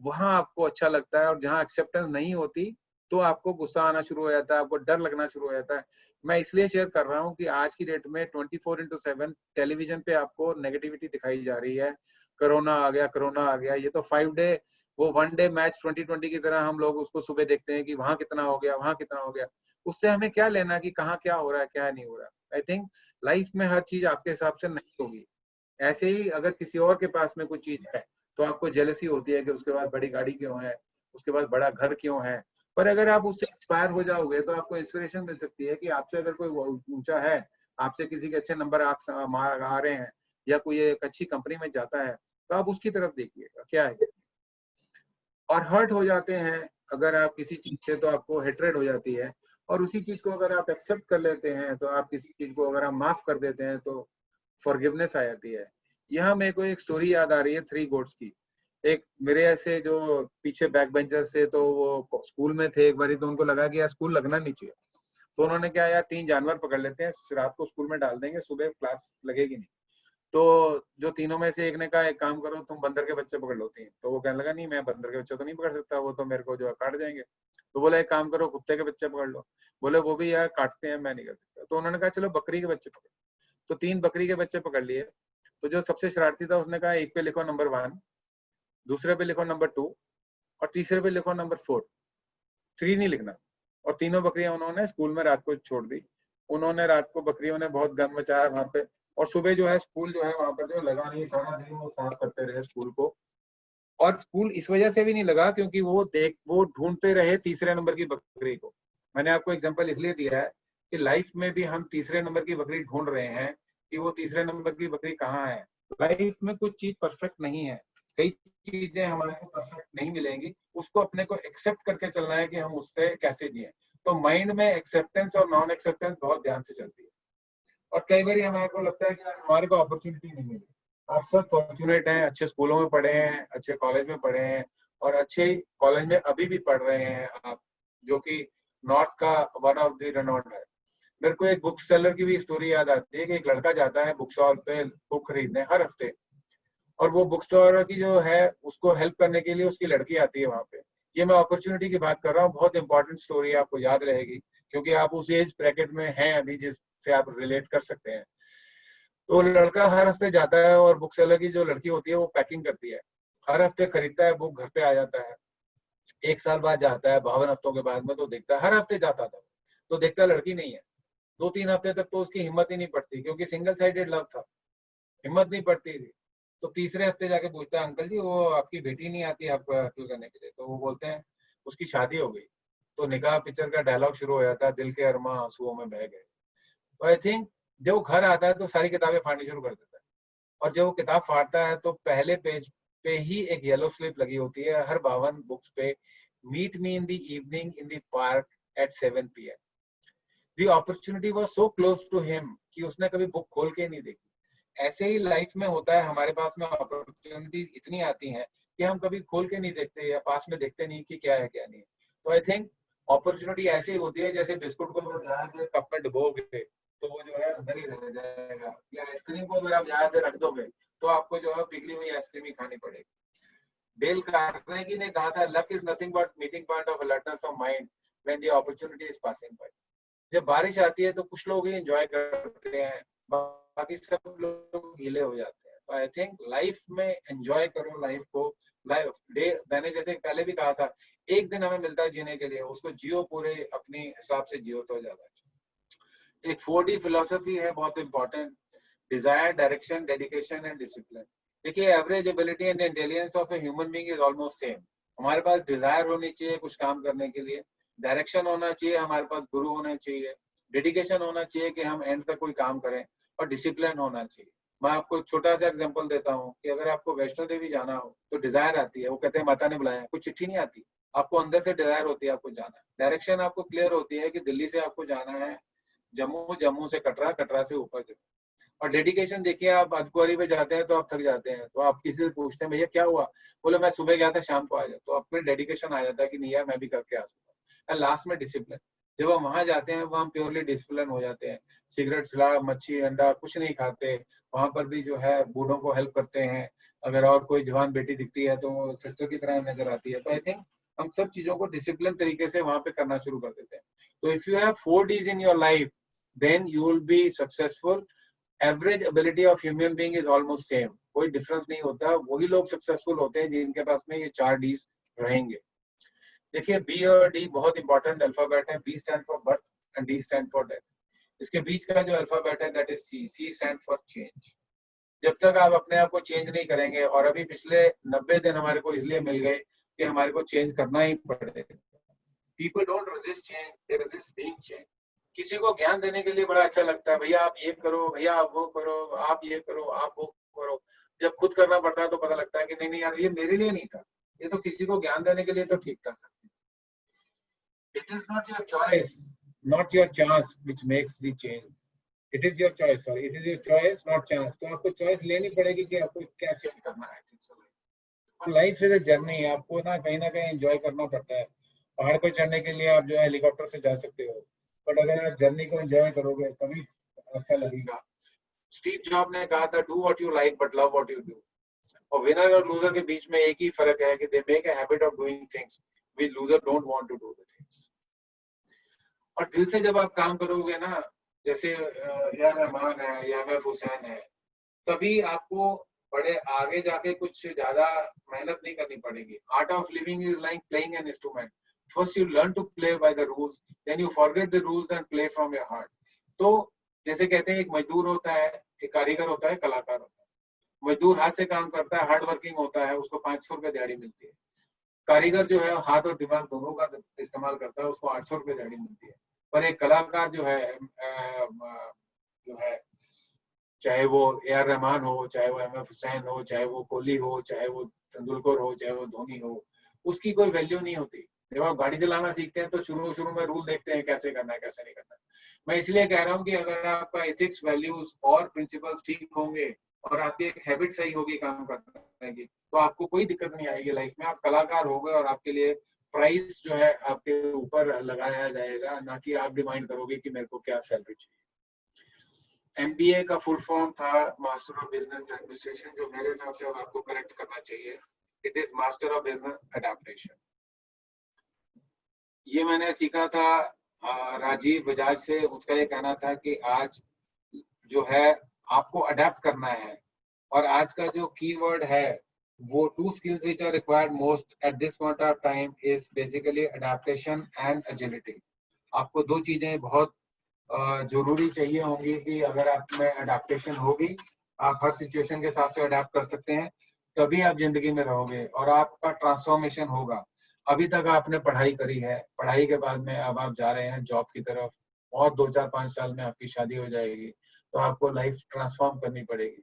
वहां आपको अच्छा लगता है, और जहां एक्सेप्टेंस नहीं होती तो आपको गुस्सा आना शुरू हो जाता है, आपको डर लगना शुरू हो जाता है। मैं इसलिए शेयर कर रहा हूँ कि आज की डेट में 24/7 टेलीविजन पे आपको नेगेटिविटी दिखाई जा रही है। कोरोना आ गया, कोरोना आ गया, ये तो 5 डे, वो 1 डे मैच 2020 की तरह हम लोग उसको सुबह देखते हैं कि वहां कितना हो गया, वहां कितना हो गया। उससे हमें क्या लेना कि कहाँ क्या हो रहा है, क्या नहीं हो रहा है। आई थिंक लाइफ में हर चीज आपके हिसाब से नहीं होगी। ऐसे ही अगर किसी और के पास में कुछ चीज है तो आपको जेलसी होती है कि उसके पास बड़ी गाड़ी क्यों है, उसके पास बड़ा घर क्यों है। पर अगर आप उससे इंस्पायर हो जाओगे तो आपको इंस्पिरेशन मिल सकती है कि आपसे अगर कोई ऊंचा है, आपसे किसी के अच्छे नंबर आ रहे हैं, या कोई एक अच्छी कंपनी में जाता है, तो आप उसकी तरफ देखिएगा क्या है। और हर्ट हो जाते हैं अगर आप किसी चीज से, तो आपको हेट्रेड हो जाती है। और उसी चीज को अगर आप एक्सेप्ट कर लेते हैं, तो आप किसी चीज को अगर आप माफ कर देते हैं, तो फॉरगिवनेस आ जाती है। यहाँ मेरे को एक स्टोरी याद आ रही है थ्री गोट्स की। एक मेरे ऐसे जो पीछे बैक बेंचर से, तो वो स्कूल में थे एक बारी, तो उनको लगा कि यार स्कूल लगना नहीं चाहिए, तो उन्होंने क्या, यार 3 जानवर पकड़ लेते हैं, रात को स्कूल में डाल देंगे, सुबह क्लास लगेगी नहीं। तो जो तीनों में से एक ने कहा एक काम करो, तुम बंदर के बच्चे पकड़ लो 3। तो वो कहने लगा नहीं, मैं बंदर के बच्चे तो नहीं पकड़ सकता, वो तो मेरे को जो है काट जाएंगे। तो बोला एक काम करो, कुत्ते के बच्चे पकड़ लो। बोले वो भी यार काटते हैं, मैं नहीं कर सकता। तो उन्होंने कहा चलो बकरी के बच्चे पकड़। तो 3 बकरी के बच्चे पकड़ लिए। तो जो सबसे शरारती था उसने कहा एक पे लिखो नंबर 1, दूसरे पे लिखो नंबर 2, और तीसरे पे लिखो नंबर 4, 3 नहीं लिखना। और तीनों बकरियां उन्होंने स्कूल में रात को छोड़ दी। उन्होंने रात को बकरियों ने बहुत गंद मचाया वहां पे, और सुबह जो है स्कूल जो है वहां पर जो लगा नहीं, सारा दिन वो साफ करते रहे स्कूल को। और स्कूल इस वजह से भी नहीं लगा क्योंकि वो ढूंढते रहे तीसरे नंबर की बकरी को। मैंने आपको एग्जांपल इसलिए दिया है कि लाइफ में भी हम तीसरे नंबर की बकरी ढूंढ रहे हैं कि वो तीसरे नंबर की बकरी कहाँ है। लाइफ में कुछ चीज परफेक्ट नहीं है, कई चीजें हमारे को परफेक्ट नहीं मिलेंगी, उसको अपने को एक्सेप्ट करके चलना है कि हम उससे कैसे जिए। तो माइंड में एक्सेप्टेंस और नॉन एक्सेप्टेंस बहुत ध्यान से चलती है। और कई बार हमारे को लगता है कि हमारे को अपॉर्चुनिटी नहीं मिली। आप सब फॉर्चुनेट हैं, अच्छे स्कूलों में पढ़े हैं, अच्छे कॉलेज में पढ़े हैं, और अच्छे कॉलेज में अभी भी पढ़ रहे हैं आप, जो कि नॉर्थ का वन ऑफ द रेनॉन्ड है। मेरे को एक बुक सेलर की भी स्टोरी याद आती है कि एक लड़का जाता है बुक स्टॉल पे बुक खरीदने हर हफ्ते, और वो बुक स्टोर की जो है उसको हेल्प करने के लिए उसकी लड़की आती है वहां पे। ये मैं अपॉर्चुनिटी की बात कर रहा हूँ, बहुत इंपॉर्टेंट स्टोरी है, आपको याद रहेगी क्योंकि आप उस एज ब्रैकेट में हैं अभी जिससे आप रिलेट कर सकते हैं। तो लड़का हर हफ्ते जाता है और बुक सेलर की जो लड़की होती है वो पैकिंग करती है, हर हफ्ते खरीदता है बुक, घर पे आ जाता है। 1 साल बाद जाता है, 52 हफ्तों के बाद में, तो देखता है, हर हफ्ते जाता था तो देखता लड़की नहीं है। 2-3 हफ्ते तक तो उसकी हिम्मत ही नहीं पड़ती क्योंकि सिंगल साइडेड लव था, हिम्मत नहीं पड़ती थी। तो तीसरे हफ्ते जाके पूछता है, अंकल जी वो आपकी बेटी नहीं आती आपको हैप्पी करने के लिए? तो वो बोलते हैं उसकी शादी हो गई। तो निकाह पिक्चर का डायलॉग शुरू हो जाता है, दिल के अरमां आंसुओं में बह गए। तो आई थिंक जब वो घर आता है तो सारी किताबें फाड़नी शुरू कर देता है, और जब वो किताब फाड़ता है तो पहले पेज पे ही एक येलो स्लिप लगी होती है हर 52 बुक्स पे, meet me in the evening in the park at 7 PM। The opportunity was so close to him कि उसने कभी बुक खोल के नहीं देखी। ऐसे ही लाइफ में होता है, हमारे पास में अपॉर्चुनिटी इतनी आती हैं कि हम कभी खोल के नहीं देखते या पास में देखते नहीं कि क्या है क्या नहीं है। तो आई थिंक अपॉर्चुनिटी ऐसी होती है जैसे बिस्कुट को अगर ज्यादा देर कप में डुबोगे तो वो जो है अंदर ही रह जाएगा, या आइसक्रीम को अगर आप ज्यादा देर रख दोगे तो आपको जो है पिघली हुई आइसक्रीम ही खानी पड़ेगी। डेल कार्नेगी ने कहा था, luck is nothing but meeting point of alertness of mind when the opportunity is passing by. जब बारिश आती है तो कुछ लोग ही एंजॉय करते हैं, बाकी सब लोग गीले हो जाते हैं। तो आई थिंक लाइफ में एंजॉय करो लाइफ को। लाइफ डे, मैंने जैसे पहले भी कहा था, एक दिन हमें मिलता है जीने के लिए, उसको जियो, पूरे अपने हिसाब से जियो तो ज्यादा अच्छा। एक 4D फिलोसफी है बहुत important, desire, direction, dedication and discipline. देखिए average ability and intelligence of a human being is almost same. हमारे पास डिजायर होनी चाहिए कुछ काम करने के लिए, डायरेक्शन होना चाहिए, हमारे पास गुरु होने चाहिए, डेडिकेशन होना चाहिए कि हम एंड तक कोई काम करें, और डिसिप्लिन होना चाहिए। मैं आपको एक छोटा सा एग्जांपल देता हूँ कि अगर आपको वैष्णो देवी जाना हो तो डिजायर आती है, वो कहते हैं माता ने बुलाया, कुछ चिट्ठी नहीं आती, आपको अंदर से डिजायर होती है आपको जाना है। डायरेक्शन आपको क्लियर होती है कि दिल्ली से आपको जाना है जम्मू, जम्मू से कटरा, कटरा से ऊपर। और डेडिकेशन देखिए, आप अजकुआरी पे जाते हैं तो आप थक जाते हैं, तो आप किसी से पूछते हैं भैया क्या हुआ, बोले मैं सुबह गया था शाम को आ जाए, तो आप डेडिकेशन आ जाता है कि नहीं यार मैं भी करके आ सकता हूँ। लास्ट में डिसिप्लिन, जब हम वहां जाते हैं वहां प्योरली डिसिप्लिन हो जाते हैं, सिगरेट, शराब, मच्छी, अंडा कुछ नहीं खाते, वहां पर भी जो है बूढ़ों को हेल्प करते हैं, अगर और कोई जवान बेटी दिखती है तो वो सिस्टर की तरह नजर आती है। तो आई थिंक हम सब चीजों को डिसिप्लिन तरीके से वहां पे करना शुरू कर देते हैं। तो if you have 4 Ds in your life then you will be successful. Average ability of human being is almost same, कोई डिफरेंस नहीं होता। वही लोग सक्सेसफुल होते हैं जिनके पास में ये 4 Ds रहेंगे। देखिए बी और डी बहुत इंपॉर्टेंट अल्फाबेट है। B stand for birth and D stand for death. इसके बीच का जो अल्फाबेट है that is C. C stand for change. जब तक आप अपने आप को चेंज नहीं करेंगे, और अभी पिछले 90 दिन हमारे को इसलिए मिल गए कि हमारे को चेंज करना ही पड़ेगा। People don't resist change, they resist being change. किसी को ज्ञान देने के लिए बड़ा अच्छा लगता है, भैया आप ये करो, भैया आप वो करो, आप ये करो, आप वो करो। जब खुद करना पड़ता है तो पता लगता है कि नहीं नहीं यार ये मेरे लिए नहीं था, ये तो किसी को ज्ञान देने के लिए तो ठीक था सब। It is not your choice, not your chance which makes the change. It is your choice, sorry, it is your choice not chance. तो आपको चॉइस लेनी पड़ेगी कि आपको क्या चेंज करना है। और लाइफ इज अ जर्नी, आपको ना कहीं एंजॉय करना पड़ता है। पहाड़ पर चढ़ने के लिए आप जो है हेलीकॉप्टर से जा सकते हो, बट अगर आप जर्नी को एंजॉय करोगे तभी अच्छा लगेगा। स्टीव जॉब ने कहा था, do what you like but love what you do. और विनर और लूजर के बीच में एक ही फर्क है कि they make a habit of doing things which loser don't want to do the things. और दिल से जब आप काम करोगे ना, जैसे या रहमान है या मैं हुसैन है, तभी आपको बड़े आगे जाके कुछ ज्यादा मेहनत नहीं करनी पड़ेगी. Art of living is like playing an instrument. First you learn to play by the rules, then you forget the rules and play from your heart. तो जैसे कहते हैं एक मजदूर होता है, एक कारीगर होता है, कलाकार होता है. मजदूर हाथ से काम करता है, हार्ड वर्किंग होता है, उसको 500 रुपए दिहाड़ी मिलती है. कारीगर जो है हाथ और दिमाग दोनों का इस्तेमाल करता है, उसको 800 रुपए दिहाड़ी मिलती है. पर एक कलाकार जो है चाहे वो ए आर रहमान हो, चाहे वो एम एफ हुसैन हो, चाहे वो कोहली हो, चाहे वो तेंदुलकर हो, चाहे वो धोनी हो, उसकी कोई वैल्यू नहीं होती. जब आप गाड़ी चलाना सीखते हैं तो शुरू में रूल देखते हैं कैसे करना है कैसे नहीं करना है. मैं इसलिए कह रहा हूँ कि अगर आपका एथिक्स, वैल्यूज और प्रिंसिपल्स ठीक होंगे और आपकी एक हैबिट सही होगी काम करने की, तो आपको कोई दिक्कत नहीं आएगी लाइफ में. आप कलाकार हो गए और आपके लिए प्राइस जो है आपके ऊपर लगाया जाएगा, ना कि आप डिमांड करोगे कि मेरे को क्या सैलरी चाहिए. MBA का फुल फॉर्म था मास्टर ऑफ बिजनेस एडमिनिस्ट्रेशन, जो मेरे हिसाब से अब आपको करेक्ट करना चाहिए. It is master of business adaptation. ये मैंने सीखा था राजीव बजाज से. उसका ये कहना था कि आज जो है आपको अडेप्ट करना है, और आज का जो कीवर्ड है वो 2 skills which are required most at this point of time is basically adaptation and agility. आपको 2 चीजें बहुत जरूरी चाहिए होंगी कि अगर आप में अडेप्टेशन होगी, आप हर सिचुएशन के हिसाब से अडेप्ट कर सकते हैं, तभी आप जिंदगी में रहोगे और आपका ट्रांसफॉर्मेशन होगा. अभी तक आपने पढ़ाई करी है, पढ़ाई के बाद में अब आप जा रहे हैं जॉब की तरफ, और 2-4-5 साल में आपकी शादी हो जाएगी, तो आपको लाइफ ट्रांसफॉर्म करनी पड़ेगी.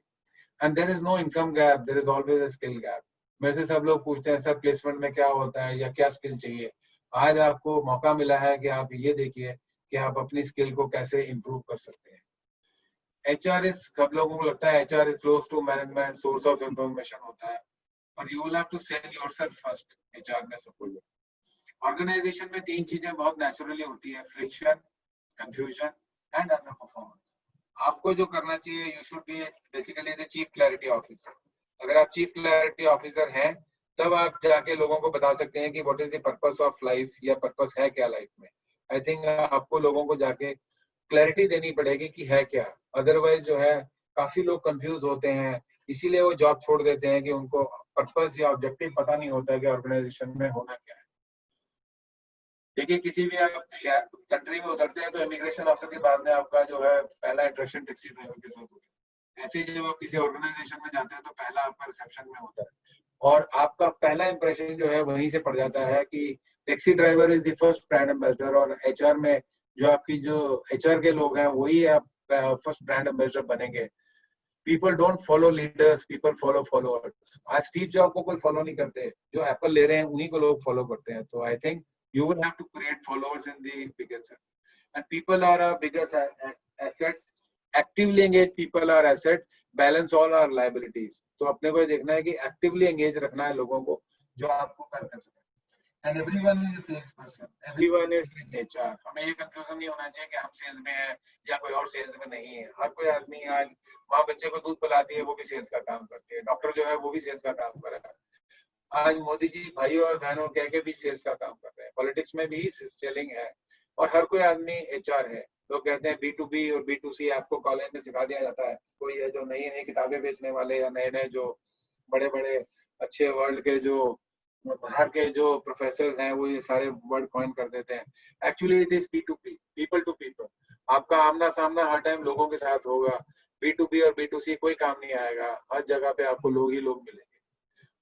And there is no income gap, there is always a skill gap. मेरे से सब लोग पूछते हैं सर प्लेसमेंट में क्या होता है या क्या स्किल चाहिए. आज आपको मौका मिला है कि आप ये देखिए कि आप अपनी स्किल को कैसे इंप्रूव कर सकते हैं. HR इज, सब लोगों को लगता है HR is close to management, source of information होता है, पर you will have to sell yourself first. HR में सब कुछ. ऑर्गेनाइजेशन में 3 चीजें बहुत नेचुरली होती है: friction, confusion and under performance. आपको जो करना चाहिए, you should be basically the chief clarity officer. अगर आप चीफ क्लैरिटी ऑफिसर हैं, तब आप जाके लोगों को बता सकते हैं कि what is the purpose of life, या पर्पस है क्या लाइफ में. आई थिंक आपको लोगों को जाके क्लैरिटी देनी पड़ेगी कि है क्या. अदरवाइज जो है काफी लोग कंफ्यूज होते हैं, इसीलिए वो जॉब छोड़ देते हैं कि उनको पर्पस या ऑब्जेक्टिव पता नहीं होता है कि ऑर्गेनाइजेशन में होना क्या है. देखिए, किसी भी आप कंट्री में उतरते हैं तो इमिग्रेशन ऑफिसर के बाद में आपका जो है पहला इंटरेक्शन टैक्सी ड्राइवर के साथ होता है. ऐसे ही जब आप किसी ऑर्गेनाइजेशन में जाते हैं तो पहला आपका रिसेप्शन में होता है, और आपका पहला इंप्रेशन जो है वहीं से पड़ जाता है कि taxi driver is the first brand ambassador, और HR में जो आपकी जो HR के लोग हैं वही आप फर्स्ट ब्रांड एम्बेसडर बनेंगे. People don't follow leaders, people follow followers. आज स्टीव जॉब को कोई फॉलो नहीं करते, जो एप्पल ले रहे हैं उन्हीं को लोग फॉलो करते हैं. तो I think you will have to create followers in the biggest sense. And people are our biggest assets. Actively engaged people are assets. Balance all our liabilities. तो अपने को देखना है कि actively engage रखना है लोगों को जो आपको कर सके. And everyone is a salesperson. Everyone is in HR. हमें ये confusion नहीं होना चाहिए कि हम सेल्स में हैं या कोई और सेल्स में नहीं है. हर कोई आदमी आज माँ बच्चे को दूध पिलाती है, वो भी सेल्स का काम करती है. डॉक्टर जो है वो भी सेल्स का काम कर रहा है. आज मोदी जी भाइयों और बहनों कह के भी सेल्स का काम कर रहे हैं. पॉलिटिक्स में भी सेलिंग है, और हर कोई आदमी HR है. लोग कहते हैं B2B और B2C आपको कॉलेज में सिखा दिया जाता है. कोई है जो नई नई किताबें बेचने वाले या नए नए जो बड़े बड़े अच्छे वर्ल्ड के जो बाहर के जो प्रोफेसर हैं वो ये सारे वर्ड कॉइन कर देते हैं. Actually it is P2P, people to people. आपका आमना सामना हर टाइम लोगों के साथ होगा. B2B और B2C कोई काम नहीं आएगा. हर जगह पे आपको लोग ही लोग मिलेंगे.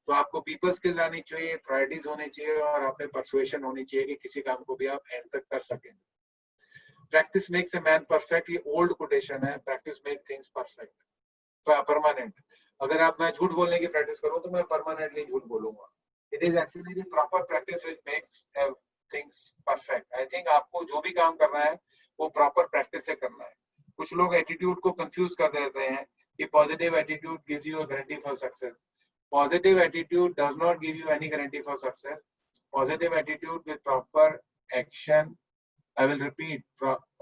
तो आपको पीपल स्किल आनी चाहिए, प्रायोरिटीज होनी चाहिए, और आप में परसुएशन होनी चाहिए कि किसी काम को भी आप एंड तक कर सकें. Practice makes a man perfect, ये ओल्ड कोटेशन है. Practice make things perfect, permanent. अगर आप मैं झूठ बोलने की प्रैक्टिस करूं तो मैं परमानेंटली झूठ बोलूंगा. It is actually the proper practice which makes things perfect. I think आपको जो भी काम करना है वो प्रॉपर प्रैक्टिस से करना है. कुछ लोग एटीट्यूड को कंफ्यूज कर देते हैं कि positive attitude gives you a guarantee for success. Positive attitude does not give you any guarantee for success. Positive attitude with proper action, I will repeat,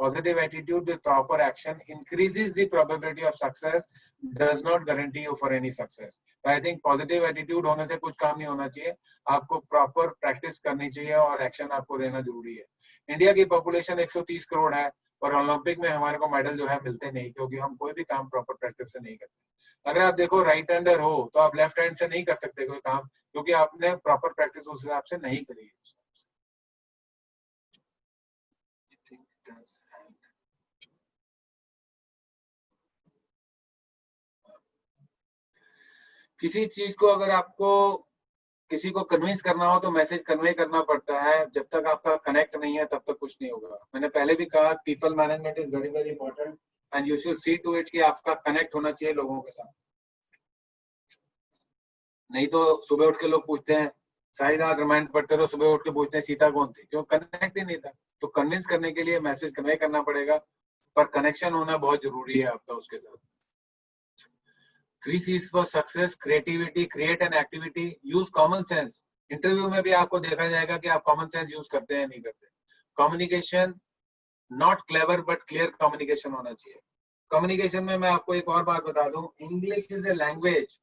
positive attitude with proper action increases the probability of success, does not guarantee you for any success. I think positive attitude होने से कुछ काम नहीं होना चाहिए. आपको proper practice करनी चाहिए और action आपको लेना जरूरी है. इंडिया की population 130 करोड़ है.
और ओलंपिक में हमारे को मेडल जो है मिलते नहीं, क्योंकि हम कोई भी काम प्रॉपर प्रैक्टिस से नहीं करते। अगर आप देखो राइट हैंडर हो तो आप लेफ्ट हैंड से नहीं कर सकते कोई काम, क्योंकि आपने प्रॉपर प्रैक्टिस उस हिसाब से नहीं करी है। किसी चीज को अगर आपको किसी को कन्विंस करना हो तो मैसेज कन्वे करना पड़ता है, जब तक आपका कनेक्ट नहीं है तब तक कुछ नहीं होगा। मैंने पहले भी कहा people management is very very important and you should see to it कि आपका कनेक्ट होना चाहिए लोगों के साथ। नहीं तो सुबह उठ के लोग पूछते हैं, सारी रात रामायण पढ़ते रहो, सुबह उठ के पूछते हैं सीता कौन थी, क्यों? कनेक्ट ही नहीं था। तो कन्विंस करने के लिए मैसेज कन्वे करना पड़ेगा, पर कनेक्शन होना बहुत जरूरी है आपका उसके साथ। 3 C's for success: creativity, create an activity, use common sense. Interview में भी आपको देखा जाएगा कि आप कॉमन सेंस यूज करते हैं नहीं करते। Communication, not clever but clear communication होना चाहिए। कम्युनिकेशन में मैं आपको एक और बात बता दूं, English is a language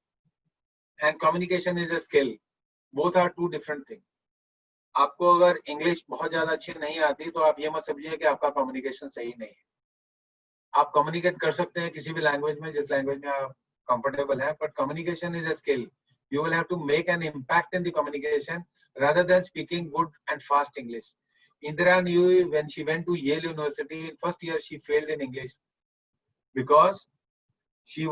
and communication is a skill, both are two different thing. आपको अगर इंग्लिश बहुत ज्यादा अच्छी नहीं आती तो आप ये मत समझिए कि आपका कम्युनिकेशन सही नहीं है। आप कम्युनिकेट कर सकते हैं किसी भी लैंग्वेज में, जिस लैंग्वेज में आप comfortable है, but communication is a skill. You will have to make an impact in the communication rather than speaking good and fast English. Indira Nooyi, when she went to Yale University in first year, she failed in English because she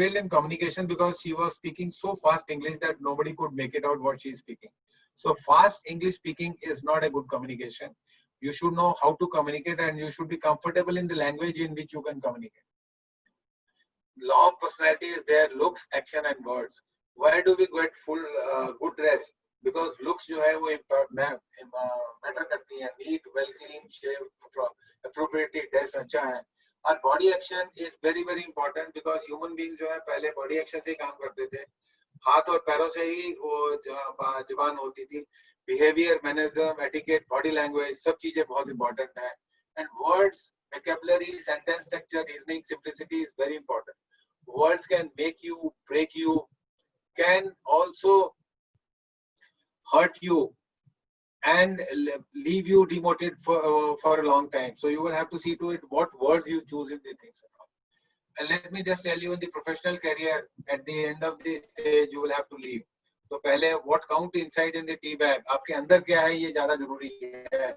failed in communication because she was speaking so fast English that nobody could make it out what she is speaking. So fast English speaking is not a good communication. You should know how to communicate and you should be comfortable in the language in which you can communicate. Law of personality is there: looks, action and words. Why do we get full good dress? Because looks जो है वो matter करती है, neat, well clean, shave, appropriately dress अच्छा है। और body action is very very important because human beings जो है पहले body action से ही काम करते थे, हाथ और पैरों से ही वो जुबान होती थी। Behavior, mannerism, etiquette, body language, सब चीजें बहुत important है। And words, vocabulary, sentence structure, reasoning, simplicity is very important. Words can make you, break you, can also hurt you and leave you demoted for a long time. So you will have to see to it what words you choose in the things. And let me just tell you, in the professional career, at the end of the stage, you will have to leave. तो पहले what count inside in the tea bag, आपके अंदर क्या है ये ज्यादा जरूरी है।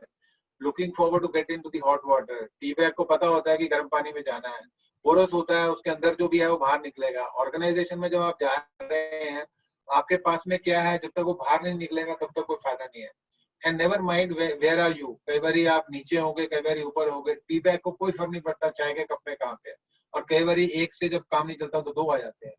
Looking forward to get into the hot water. Tea bag को पता होता है कि गर्म पानी में जाना है, पोरस होता है, उसके अंदर जो भी है वो बाहर निकलेगा। ऑर्गेनाइजेशन में जब आप जा रहे हैं आपके पास में क्या है, जब तक वो बाहर नहीं निकलेगा तब तक कोई फायदा नहीं है। And never mind where are you, कई बार आप नीचे होंगे, कई बार ऊपर होंगे, टी बैग को कोई फर्क नहीं पड़ता चाय के कप में कहाँ पे। और कई बार एक से जब काम नहीं चलता तो 2 आ जाते हैं,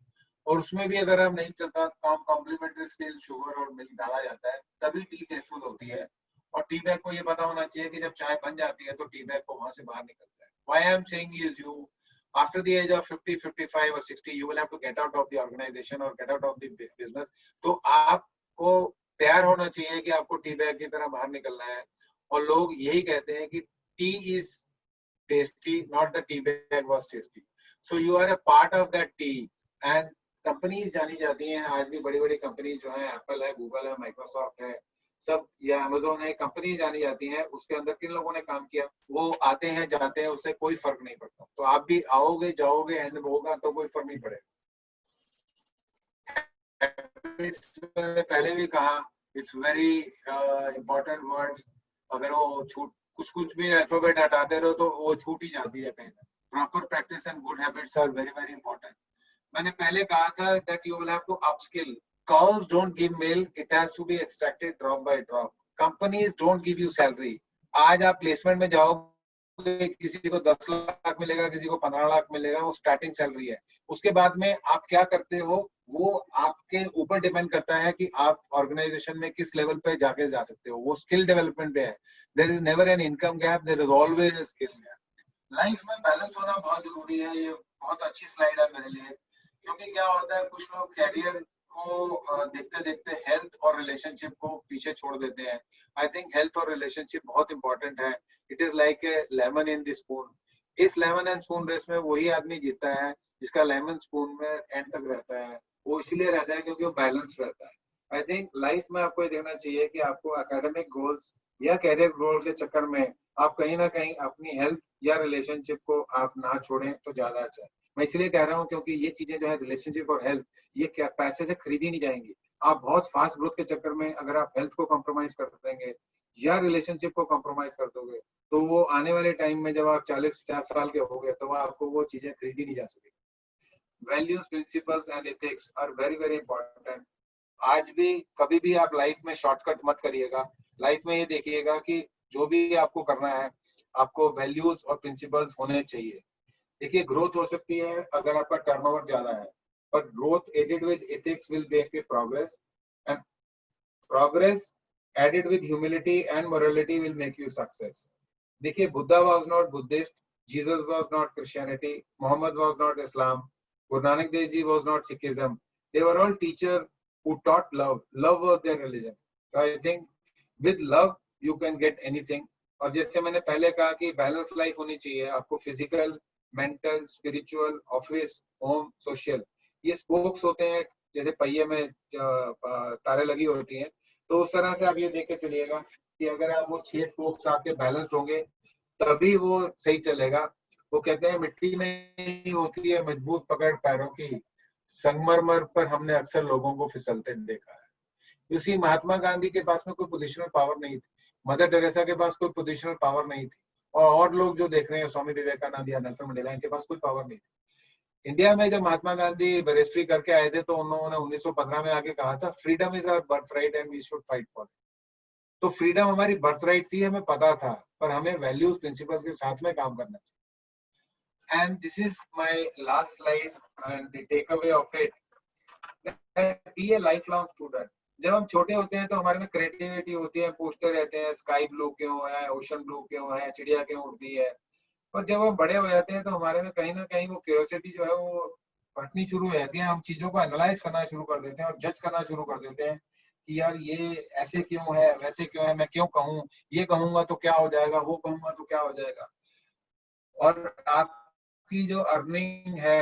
और उसमें भी अगर आप नहीं चलता तो काम कॉम्प्लीमेंट्री स्केल, शुगर और मिल्क डाला जाता है, तभी टी टेस्टफुल होती है। और टी बैग को ये पता होना चाहिए कि जब चाय बन जाती है तो टी बैग को वहां से बाहर निकलता है। Why I am saying is you after the age of 50, 55 or 60 you will have to get out of the organization or get out of the business. तो आपको तैयार होना चाहिए कि आपको टी बैग की तरह बाहर निकलना है। और लोग यही कहते हैं कि T is tasty, not the tea bag was tasty. So you are a part of that tea. And companies जानी जाती हैं आज भी, बड़ी बड़ी कंपनी जो है, एप्पल है, गूगल है, माइक्रोसॉफ्ट है, सब, या अमेजोन है, कंपनी जानी जाती हैं। उसके अंदर किन लोगों ने काम किया, वो आते हैं जाते हैं, उससे कोई फर्क नहीं पड़ता। तो आप भी आओगे जाओगे, एंड होगा तो कोई फर्क नहीं पड़ेगा। पहले भी कहा, इट्स वेरी इंपॉर्टेंट वर्ड्स। अगर वो छूट कुछ भी अल्फाबेट हटाते रहो तो वो छूट ही जाती है कहीं। Proper practice and good habits are very very important. मैंने पहले कहा था that you will have to upskill. Cows don't give milk, it has to be extracted drop by drop. Companies don't give you salary. आज आप placement में जाओगे, किसी को 10 लाख मिलेगा, किसी को 15 लाख मिलेगा, वो स्टार्टिंग सैलरी है। उसके बाद में आप क्या करते हो वो आपके ऊपर डिपेंड करता है कि आप ऑर्गेनाइजेशन में किस लेवल पे जाके जा सकते हो। वो स्किल डेवलपमेंट पे है। There is never an income gap, there is always a skill gap. Life में बैलेंस होना बहुत जरूरी है। ये बहुत अच्छी स्लाइड है मेरे लिए, क्योंकि क्या होता है, कुछ लोग कैरियर को देखते देखते हेल्थ और रिलेशनशिप को पीछे छोड़ देते हैं। आई थिंक हेल्थ और रिलेशनशिप बहुत इंपॉर्टेंट है। It is like A lemon in the spoon. इस लेमन एंड स्पून रेस में वही आदमी जीतता है जिसका लेमन स्पून में एंड तक रहता है। वो इसलिए रहता है क्योंकि वो बैलेंस रहता है। आई थिंक लाइफ में आपको ये देखना चाहिए कि आपको एकेडमिक गोल्स या कैरियर ग्रोथ के चक्कर में आप कहीं ना कहीं अपनी हेल्थ या रिलेशनशिप को आप ना छोड़ें तो ज्यादा अच्छा है। मैं इसलिए कह रहा हूँ क्योंकि ये चीजें जो है रिलेशनशिप और हेल्थ, ये क्या पैसे से खरीदी नहीं जाएंगी। आप बहुत फास्ट ग्रोथ के चक्कर में अगर आप हेल्थ को कॉम्प्रोमाइज कर देंगे या रिलेशनशिप को कॉम्प्रोमाइज कर दोगे, तो वो आने वाले टाइम में जब आप 40-50 साल के हो गए तो आपको वो चीजें खरीदी नहीं जा सकेगी। Values, principles and ethics are very very important. आज भी कभी भी आप लाइफ में शॉर्टकट मत करिएगा। लाइफ में ये देखिएगा कि जो भी आपको करना है, आपको वैल्यूज और प्रिंसिपल्स होने चाहिए। देखिए, ग्रोथ हो सकती है अगर आपका टर्नओवर ज्यादा है, पर growth added with ethics will make a progress, and progress added with humility and morality will make you success. देखिए, Buddha was not Buddhist, Jesus was not Christianity, Mohammed was not Islam, Guru Nanak Dev ji was not Sikhism. They were all teacher who taught love. Love was their religion. So I think with love you can get anything. और जैसे मैंने पहले कहा कि balance life होनी चाहिए आपको, physical, mental, spiritual, office, home, social, ये स्पोक्स होते हैं जैसे पहिए में तारे लगी होती हैं। तो उस तरह से आप ये देख के चलिएगा कि अगर आप वो 6 स्पोक्स आपके बैलेंस होंगे तभी वो सही चलेगा। वो कहते हैं मिट्टी नहीं होती है मजबूत पकड़ पैरों की, संगमरमर पर हमने अक्सर लोगों को फिसलते देखा है। उसी महात्मा गांधी के पास में कोई पोजिशनल पावर नहीं थी, मदर टेरेसा के पास कोई पोजिशनल पावर नहीं थी, और लोग जो देख रहे हैं स्वामी विवेकानंद या नेल्सन मंडेला, इनके पास कोई पावर नहीं थी। इंडिया में जब महात्मा गांधी बैरिस्ट्री करके आए थे तो उन्होंने 1915 में आके कहा था, freedom is our birthright and we should fight for it. तो फ्रीडम हमारी बर्थ राइट थी, हमें पता था, पर हमें वैल्यूज प्रिंसिपल्स के साथ में काम करना चाहिए। And this is my last slide and the takeaway of it, that be a lifelong student. जब हम छोटे होते हैं तो हमारे में क्रिएटिविटी होती है, पूछते रहते हैं स्काई ब्लू क्यों है, ओशन ब्लू क्यों है, चिड़िया क्यों उड़ती है। और जब हम बड़े हो जाते हैं तो हमारे में कहीं ना कहीं वो क्यूरियोसिटी जो है वो बढ़नी शुरू हो जाती है। हम चीजों को एनालाइज करना शुरू कर देते हैं और जज करना शुरू कर देते हैं कि यार ये ऐसे क्यों है, वैसे क्यों है, मैं क्यों कहूँ, ये कहूंगा तो क्या हो जाएगा, वो कहूंगा तो क्या हो जाएगा। और आपकी जो अर्निंग है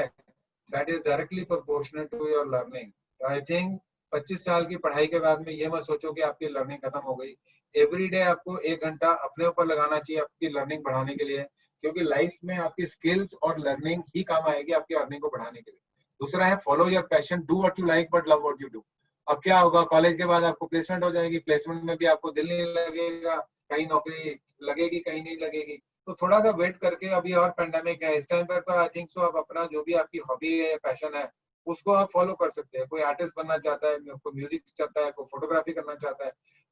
that is directly proportional to your learning. I think 25 साल की पढ़ाई के बाद में ये मत सोचो कि आपकी लर्निंग खत्म हो गई। एवरी डे आपको 1 घंटा अपने ऊपर लगाना चाहिए आपकी लर्निंग बढ़ाने के लिए, क्योंकि लाइफ में आपकी स्किल्स और लर्निंग ही काम आएगी आपकी अर्निंग को बढ़ाने के लिए। दूसरा है follow your passion, do what you like but love what you do. अब क्या होगा, कॉलेज के बाद आपको प्लेसमेंट हो जाएगी, प्लेसमेंट में भी आपको दिल नहीं लगेगा, कहीं नौकरी लगेगी कहीं नहीं लगेगी, तो थोड़ा सा वेट करके, अभी और पेंडेमिक है इस टाइम पर, तो आई थिंक सो आप अपना जो भी आपकी हॉबी है या पैशन है उसको आप फॉलो कर सकते हैं। कोई आर्टिस्ट बनना चाहता है, कोई म्यूजिक चाहता है, कोई फोटोग्राफी करना चाहता है,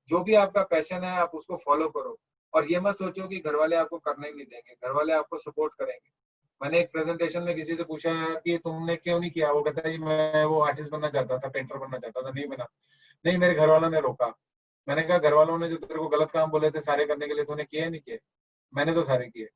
जो भी आपका पैशन है आप उसको फॉलो करो। और ये मत सोचो कि घर वाले आपको करने नहीं देंगे, घर वाले आपको सपोर्ट करेंगे। मैंने एक प्रेजेंटेशन में किसी से पूछा कि तुमने क्यों नहीं किया, वो कहता है मैं वो आर्टिस्ट बनना चाहता था, पेंटर बनना चाहता था, नहीं बना, नहीं मेरे घर वालों ने रोका। मैंने कहा घर वालों ने जो तेरे को गलत काम बोले थे सारे करने के लिए, तूने किए नहीं किए? मैंने तो सारे किए।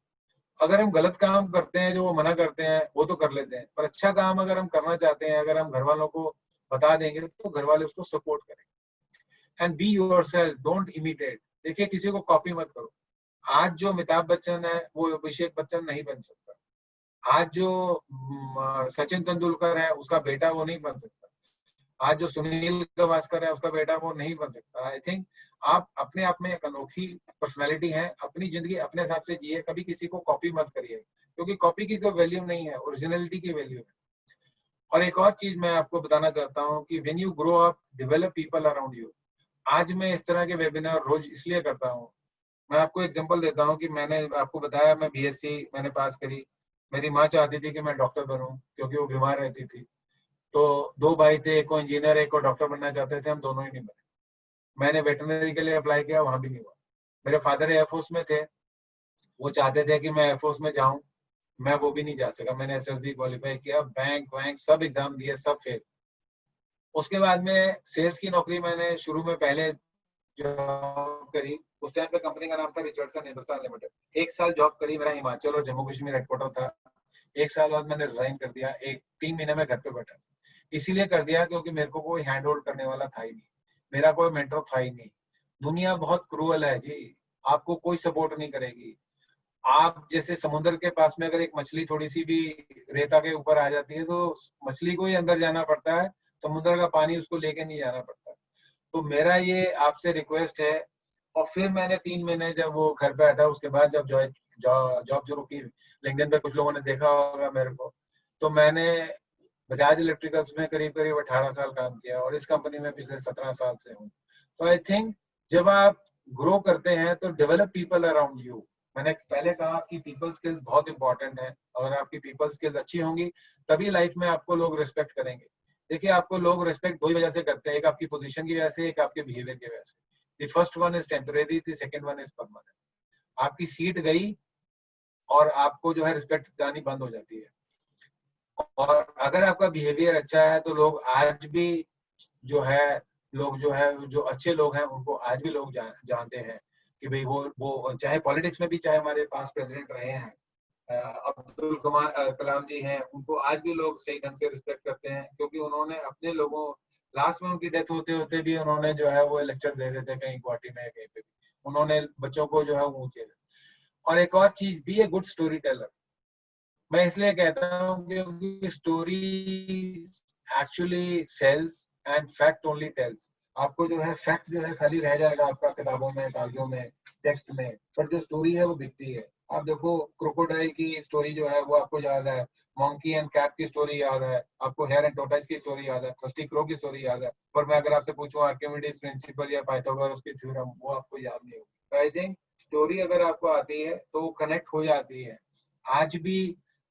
अगर हम गलत काम करते हैं जो वो मना करते हैं वो तो कर लेते हैं, पर अच्छा काम अगर हम करना चाहते हैं, अगर हम घर वालों को बता देंगे तो घर वाले उसको सपोर्ट करेंगे। And be yourself, don't imitate. देखिए, किसी को कॉपी मत करो। आज जो अमिताभ बच्चन है वो अभिषेक बच्चन नहीं बन सकता। आज जो सचिन तेंदुलकर है उसका बेटा वो नहीं बन सकता। आज जो सुनील गावस्कर है उसका बेटा वो नहीं बन सकता। आई थिंक आप अपने आप में एक अनोखी पर्सनालिटी है, अपनी जिंदगी अपने हिसाब से जिए, कभी किसी को कॉपी मत करिए, क्योंकि कॉपी की कोई वैल्यू नहीं है, ओरिजिनलिटी की वैल्यू है। और एक और चीज मैं आपको बताना चाहता हूँ कि when you grow up, develop people around you. आज मैं इस तरह के वेबिनार रोज इसलिए करता हूँ। मैं आपको एग्जांपल देता हूँ कि मैंने आपको बताया मैं बीएससी मैंने पास करी। मेरी माँ चाहती थी कि मैं डॉक्टर बनूं क्योंकि वो बीमार रहती थी। तो 2 भाई थे, एक को इंजीनियर एक को डॉक्टर बनना चाहते थे, हम दोनों ही नहीं बने। मैंने वेटरनरी के लिए अप्लाई किया, वहां भी नहीं हुआ। मेरे फादर एयरफोर्स में थे, वो चाहते थे कि मैं एयरफोर्स में जाऊं, मैं वो भी नहीं जा सका। मैंने एसएसबी क्वालिफाई किया, बैंक वैंक सब एग्जाम दिए, सब फेल। उसके बाद में सेल्स की नौकरी मैंने शुरू में पहले जॉब करी। उस टाइम पे कंपनी का नाम था रिचर्डसन हिंदुस्तान लिमिटेड। 1 साल जॉब करी, मेरा हिमाचल और जम्मू कश्मीर हेडक्वार्टर था। 1 साल बाद मैंने रिजाइन कर दिया, 3 महीने में घर पे बैठा। इसीलिए कर दिया क्योंकि मेरे को कोई हैंड होल्ड करने वाला था ही नहीं, मेरा कोई मेंटर था ही नहीं। दुनिया बहुत क्रूअल है जी, आपको कोई सपोर्ट नहीं करेगी। आप जैसे समुद्र के पास में अगर एक मछली थोड़ी सी भी रेता के ऊपर आ जाती है तो मछली को ही अंदर जाना पड़ता है, समुद्र का पानी उसको लेके नहीं जाना पड़ता। तो मेरा ये आपसे रिक्वेस्ट है, और फिर मैंने 3 महीने जब वो घर पे हटा, उसके बाद जब जॉब शुरू की, लिंक्डइन पे कुछ लोगों ने देखा होगा मेरे को, तो मैंने बजाज इलेक्ट्रिकल्स में करीब करीब 18 साल काम किया और इस कंपनी में पिछले 17 साल से हूँ। तो आई थिंक जब आप ग्रो करते हैं तो डेवलप पीपल अराउंड यू। मैंने पहले कहा कि पीपल स्किल्स बहुत इंपॉर्टेंट है, अगर आपकी पीपल स्किल्स अच्छी होंगी तभी लाइफ में आपको लोग रिस्पेक्ट करेंगे। देखिए, आपको लोग रिस्पेक्ट दो ही वजह से करते हैं, एक आपकी पोजीशन की वजह से, एक आपके बिहेवियर की वजह से। The first one is temporary, the second one is permanent. आपकी सीट गई और आपको जो है रिस्पेक्ट जानी बंद हो जाती है। और अगर आपका बिहेवियर अच्छा है तो लोग आज भी जो है, जो अच्छे लोग हैं उनको आज भी लोग जानते हैं कि भाई वो चाहे पॉलिटिक्स में भी, चाहे हमारे पास प्रेसिडेंट रहे हैं अब्दुल कलाम जी हैं, उनको आज भी लोग सही ढंग से रिस्पेक्ट करते हैं, क्योंकि उन्होंने अपने लोगों, लास्ट में उनकी डेथ होते होते भी उन्होंने जो है वो लेक्चर दे रहे थे कहीं गुवाहाटी में, कहीं पे भी उन्होंने बच्चों को जो है वो ऊंचे। और एक और चीज, be a good storyteller. मैं इसलिए कहता हूँ क्योंकि story actually sells and fact only tells. आपको जो है फैक्ट जो है खाली रह जाएगा आपका किताबों में, कागजों में, टेक्स्ट में, पर जो स्टोरी है वो बिकती है। आप देखो, क्रोकोडाइल की स्टोरी जो है वो आपको याद है, मंकी एंड कैट की स्टोरी याद है, आपको हेयर एंड टोर्टोइस की स्टोरी याद है, थर्स्टी क्रो की स्टोरी याद है, पर मैं अगर आपसे पूछूं आर्किमिडीज प्रिंसिपल या पाइथागोरस की थ्योरम, वो आपको याद नहीं होगी। आई थिंक स्टोरी अगर आपको आती है तो वो कनेक्ट हो जाती है। आज भी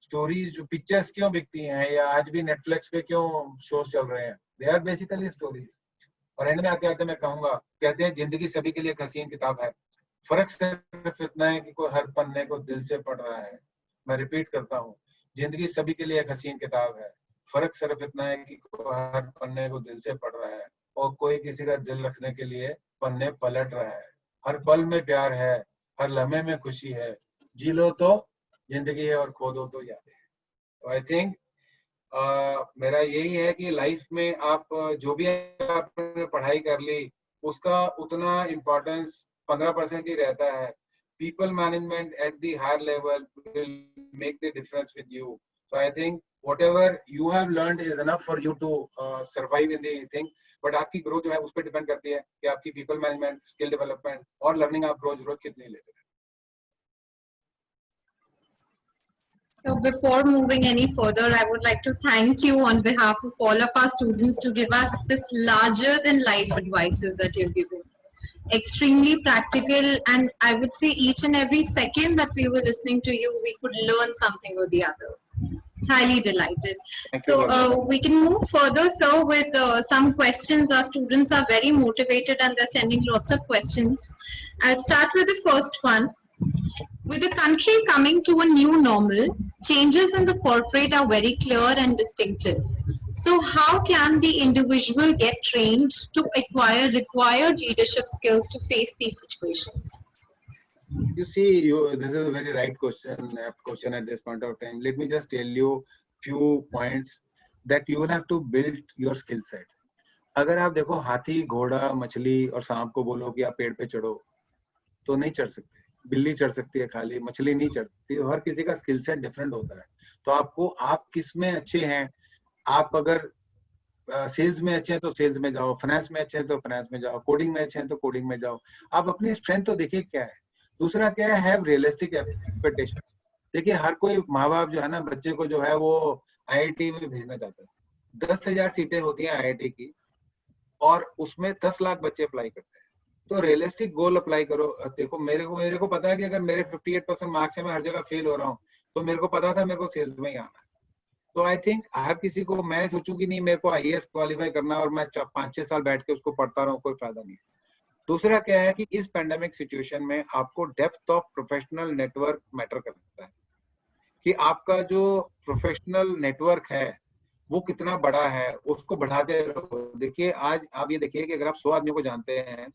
स्टोरीज, जो पिक्चर्स क्यों बिकती हैं या आज भी नेटफ्लिक्स पे क्यों शोज चल रहे हैं, दे आर बेसिकली स्टोरीज। और एंड में आते आते मैं कहूंगा, कहते हैं जिंदगी सभी के लिए एक हसीन किताब है, फर्क सिर्फ इतना है कि कोई हर पन्ने को दिल से पढ़ रहा है। मैं रिपीट करता हूँ, जिंदगी सभी के लिए एक हसीन किताब है, फर्क सिर्फ इतना है कि कोई हर पन्ने को दिल से पढ़ रहा है और कोई किसी का दिल रखने के लिए पन्ने पलट रहा है। हर पल में प्यार है, हर लम्हे में खुशी है, जी लो तो जिंदगी है और खो दो तो यादें हैं। तो आई थिंक मेरा यही है कि लाइफ में आप जो भी आपने पढ़ाई कर ली उसका उतना इम्पोर्टेंस 15% ही रहता है। People management at the higher level will make the difference with you. So I think whatever you have learned is enough for you to survive in the thing, but आपकी ग्रोथ जो है उस पर depend करती है कि आपकी people management, skill development और लर्निंग आप रोज कितनी लेते हैं।
So before moving any further, I would like to thank you on behalf of all of our students to give us this larger than life advices that you've given. Extremely practical, and I would say each and every second that we were listening to you, we could learn something or the other. Highly delighted.
Thank
So
you,
we can move further, sir, with some questions. Our students are very motivated and they're sending lots of questions. I'll start with the first one. With the country coming to a new normal, changes in the corporate are very clear and distinctive. So how can the individual get trained to acquire required leadership skills to face these situations?
You see, this is a very right question at this point of time. Let me just tell you few points that you will have to build your skill set. अगर आप देखो हाथी, घोड़ा, मछली और सांप को बोलो कि आप पेड़ पे चढ़ो तो नहीं चढ़ सकते। बिल्ली चढ़ सकती है खाली, मछली नहीं चढ़ती। हर किसी का स्किल सेट डिफरेंट होता है। तो आपको, आप किस में अच्छे हैं, आप अगर सेल्स में अच्छे हैं तो सेल्स में जाओ, फाइनेंस में अच्छे हैं तो फाइनेंस में जाओ, कोडिंग में अच्छे हैं तो कोडिंग में जाओ। आप अपनी स्ट्रेंथ तो देखिए क्या है। दूसरा क्या है, हैव रियलिस्टिक एक्सपेक्टेशन। देखिए, हर कोई माँ बाप जो है ना, बच्चे को जो है वो IIT में भेजना चाहता है। 10,000 सीटें होती हैं IIT की और उसमें 10 लाख बच्चे अप्लाई करते हैं। तो रियलिस्टिक गोल अप्लाई करो। देखो, मेरे को पता है कि अगर मेरे 58% मार्क्स से मैं हर जगह फेल हो रहा हूँ, तो मेरे को पता था मेरे को सेल्स में ही आना है। तो आई थिंक हर किसी को, मैं सोचूं कि नहीं मेरे को IAS क्वालिफाई करना और मैं 5-6 साल बैठ के उसको पढ़ता रहूं, कोई फायदा नहीं। दूसरा क्या है कि इस पेंडेमिक सिचुएशन में आपको depth of professional network matter करता है, कि आपका जो प्रोफेशनल नेटवर्क है वो कितना बड़ा है, उसको बढ़ाते रहो। देखिए, आज आप ये देखिए कि अगर आप 100 आदमियों को जानते हैं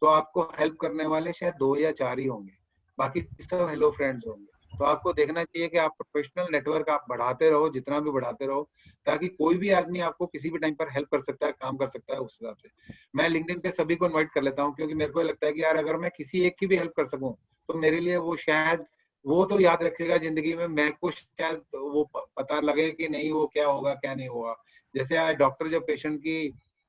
तो आपको हेल्प करने वाले शायद 2 या 4 ही होंगे, बाकी सब हेलो फ्रेंड्स होंगे। तो आपको देखना चाहिए कि आप प्रोफेशनल नेटवर्क आप बढ़ाते रहो, जितना भी बढ़ाते रहो, ताकि कोई भी आदमी आपको किसी भी टाइम पर हेल्प कर सकता है, काम कर सकता है। उस हिसाब से मैं लिंक्डइन पे सभी को इनवाइट कर लेता हूँ, क्योंकि मेरे को लगता है कि यार अगर मैं किसी एक की भी हेल्प कर सकूं तो मेरे लिए वो शायद, वो तो याद रखेगा जिंदगी में, मेरे को शायद वो पता लगे कि नहीं वो क्या होगा क्या नहीं होगा। जैसे डॉक्टर जब पेशेंट की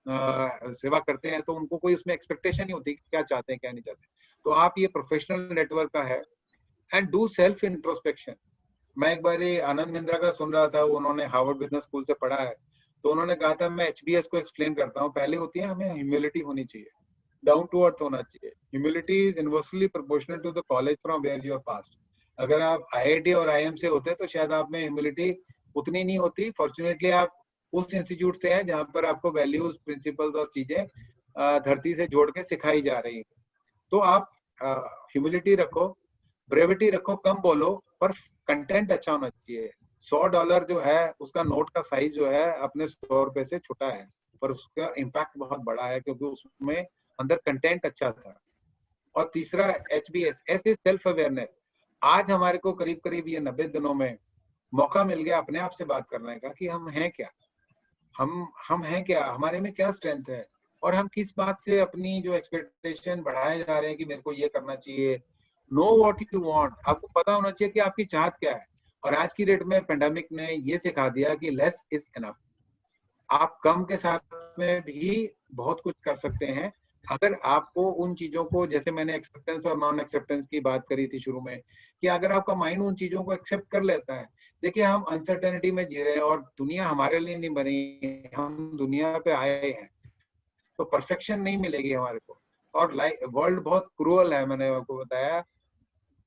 सेवा करते हैं तो उनको कोई उसमें एक्सपेक्टेशन नहीं होती कि क्या चाहते हैं क्या नहीं चाहते।
तो आप ये प्रोफेशनल नेटवर्क का है। And do self introspection. मैं एक बार आनंद मिंद्रा का सुन रहा था, उन्होंने हार्वर्ड बिजनेस स्कूल से पढ़ा है, तो उन्होंने कहा था मैं HBS को एक्सप्लेन करता हूँ। पहले होती है हमें ह्यूमिलिटी होनी चाहिए, डाउन टू अर्थ होना चाहिए। Humility is inversely proportional to the college from where you are passed. अगर आप IIT और IIM से होते तो शायद आप में ह्यूमिलिटी उतनी नहीं होती। फॉर्चुनेटली आप उस इंस्टीट्यूट से हैं जहां पर आपको वैल्यूज, प्रिंसिपल्स और चीजें धरती से जोड़ के सिखाई जा रही है। तो आप ह्यूमिलिटी रखो, ब्रेविटी रखो, कम बोलो, पर कंटेंट अच्छा होना चाहिए। $100 जो है उसका नोट का साइज जो है अपने ₹100 से छोटा है, पर उसका इम्पैक्ट बहुत बड़ा है क्योंकि उसमें अंदर कंटेंट अच्छा था। और तीसरा HBS, S is self awareness. आज हमारे को करीब करीब ये 90 दिनों में मौका मिल गया अपने आप से बात करने का कि हम हैं क्या, हम हैं क्या, हमारे में क्या स्ट्रेंथ है, और हम किस बात से अपनी जो एक्सपेक्टेशन बढ़ाए जा रहे हैं कि मेरे को ये करना चाहिए। नो व्हाट यू वांट, आपको पता होना चाहिए कि आपकी चाहत क्या है। और आज की डेट में पेंडेमिक ने ये सिखा दिया कि लेस इज इनफ। आप कम के साथ में भी बहुत कुछ कर सकते हैं अगर आपको उन चीजों को, जैसे मैंने एक्सेप्टेंस और नॉन एक्सेप्टेंस की बात करी थी शुरू में, कि अगर आपका माइंड उन चीजों को एक्सेप्ट कर लेता है। देखिए हम अनसर्टेनिटी में जी रहे हैं और दुनिया हमारे लिए नहीं बनी, हम दुनिया पे आए हैं, तो परफेक्शन नहीं मिलेगी हमारे को। और वर्ल्ड बहुत क्रूअल है, मैंने आपको बताया,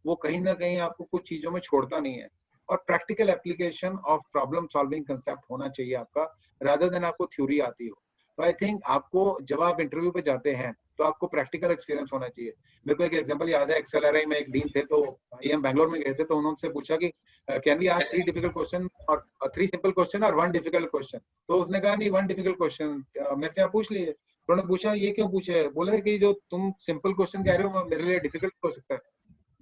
वो कहीं ना कहीं आपको कुछ चीजों में छोड़ता नहीं है। और practical application of problem solving concept होना चाहिए आपका, रादर देन आपको थ्योरी आती हो। तो आई थिंक आपको जब आप इंटरव्यू पे जाते हैं तो आपको प्रैक्टिकल एक्सपीरियंस होना चाहिए। मेरे को एक एग्जांपल याद है, XLRI में एक डीन थे, तो IIM बैंगलोर में गए थे, तो उन्होंने पूछा कि can we ask 3 difficult question और 3 सिंपल क्वेश्चन और 1 डिफिकल्ट क्वेश्चन। तो उसने कहा नहीं, 1 डिफिकल्ट क्वेश्चन मेरे से आप पूछ लीजिए। उन्होंने पूछा ये क्यों पूछे, बोले कि जो तुम सिंपल क्वेश्चन कह रहे हो मेरे लिए डिफिकल्ट हो सकता है।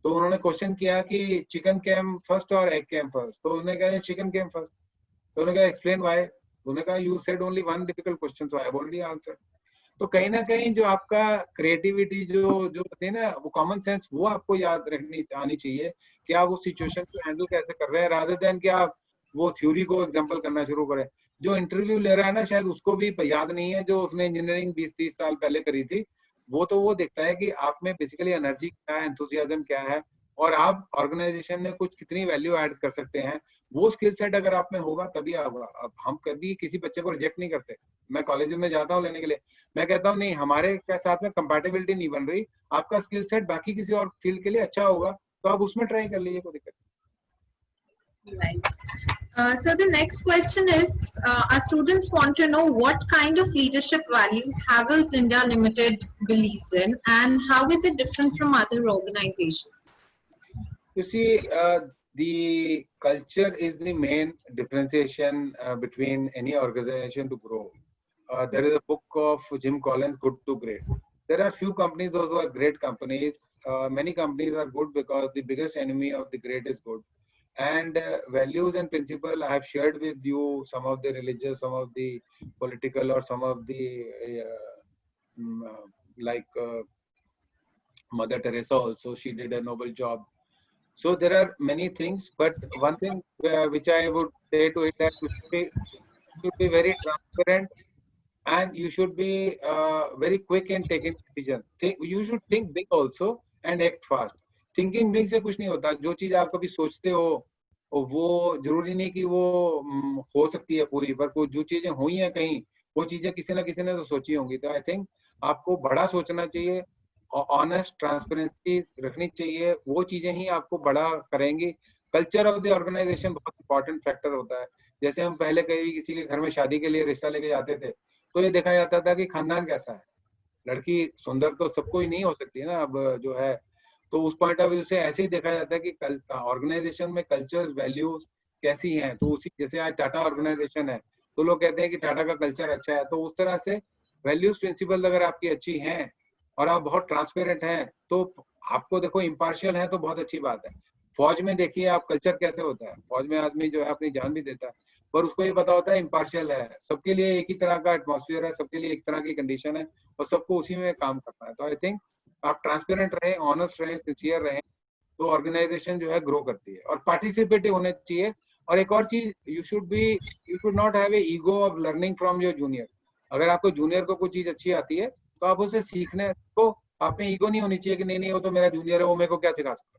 तो उन्होंने क्वेश्चन किया कि चिकन केम फर्स्ट और एग केम फर्स्ट। तो उन्होंने कहा चिकन केम फर्स्ट। तो उन्होंने कहा एक्सप्लेन व्हाई। उन्होंने कहा you said only 1 difficult question, so I have already answered. तो कहीं ना कहीं जो आपका क्रिएटिविटी जो होती है ना, वो कॉमन सेंस, वो आपको याद रखनी आनी चाहिए कि आप उस सिचुएशन को हैंडल कैसे कर रहे हैं, रादर देन कि आप वो थ्योरी को एग्जांपल करना शुरू करें। जो इंटरव्यू ले रहा है ना, शायद उसको भी याद नहीं है जो उसने इंजीनियरिंग 20-30 साल पहले करी थी। वो देखता है कि आप में बेसिकली एनर्जी क्या है, एंथुसियाज्म क्या है, और आप ऑर्गेनाइजेशन में कुछ कितनी वैल्यू ऐड कर सकते हैं। वो स्किल सेट अगर आप में होगा तभी होगा। अब हम कभी किसी बच्चे को रिजेक्ट नहीं करते। मैं कॉलेज में जाता हूँ लेने के लिए, मैं कहता हूँ नहीं, हमारे के साथ में कंपैटिबिलिटी नहीं बन रही, आपका स्किल सेट बाकी किसी और फील्ड के लिए अच्छा होगा तो आप उसमें ट्राई कर लीजिए, कोई दिक्कत नहीं।
Right. So the next question is, our students want to know what kind of leadership values Havells India Limited believes in, and how is it different from other organizations?
You see, the culture is the main differentiation between any organization to grow. There is a book of Jim Collins, Good to Great. There are few companies, those who are great companies. Many companies are good because the biggest enemy of the great is good. And values and principles, I have shared with you some of the religious, some of the political, or some of the like Mother Teresa also, she did a noble job. So there are many things, but one thing which I would say to it, that you should be very transparent, and you should be very quick in taking decision. You should think big also and act fast. Thinking big से कुछ नहीं होता। जो चीज आप कभी सोचते हो वो जरूरी नहीं कि वो हो सकती है पूरी, पर कुछ जो चीजें हुई हैं कहीं, वो चीजें किसी ना किसी ने तो सोची होंगी। तो आई थिंक आपको बड़ा सोचना चाहिए, ऑनेस्ट ट्रांसपेरेंसी रखनी चाहिए, वो चीजें ही आपको बड़ा करेंगी। कल्चर ऑफ द ऑर्गेनाइजेशन बहुत इंपॉर्टेंट फैक्टर होता है। जैसे हम पहले कहीं किसी के घर में शादी के लिए रिश्ता लेके जाते थे, तो ये देखा जाता था कि खानदान कैसा है, लड़की सुंदर तो सबको ही नहीं हो सकती है ना, अब जो है, तो उस पॉइंट ऑफ व्यू से ऐसे ही देखा जाता है कि ऑर्गेनाइजेशन में कल्चर वैल्यूज कैसी हैं। तो उसी, जैसे आज टाटा ऑर्गेनाइजेशन है तो लोग कहते हैं कि टाटा का कल्चर अच्छा है, तो उस तरह से वैल्यूज प्रिंसिपल अगर आपकी अच्छी हैं और आप बहुत ट्रांसपेरेंट हैं, तो आपको देखो इम्पार्शियल है तो बहुत अच्छी बात है। फौज में देखिए आप कल्चर कैसे होता है, फौज में आदमी जो है अपनी जान भी देता है, पर उसको ये पता होता है इम्पार्शियल है, सबके लिए एक ही तरह का एटमॉस्फेयर है, सबके लिए एक तरह की कंडीशन है और सबको उसी में काम करना है। तो आई थिंक आप ट्रांसपेरेंट रहे, ऑनेस्ट रहे, सिंसियर रहे, तो ऑर्गेनाइजेशन जो है ग्रो करती है। और पार्टिसिपेटिव होने चाहिए। और एक और चीज, you should not have a ego of learning from your junior. अगर आपको जूनियर को कोई चीज अच्छी आती है तो आप उसे सीखने को
आप में ईगो नहीं होनी चाहिए कि नहीं नहीं वो तो मेरा जूनियर है, वो मेरे को क्या सिखा सकता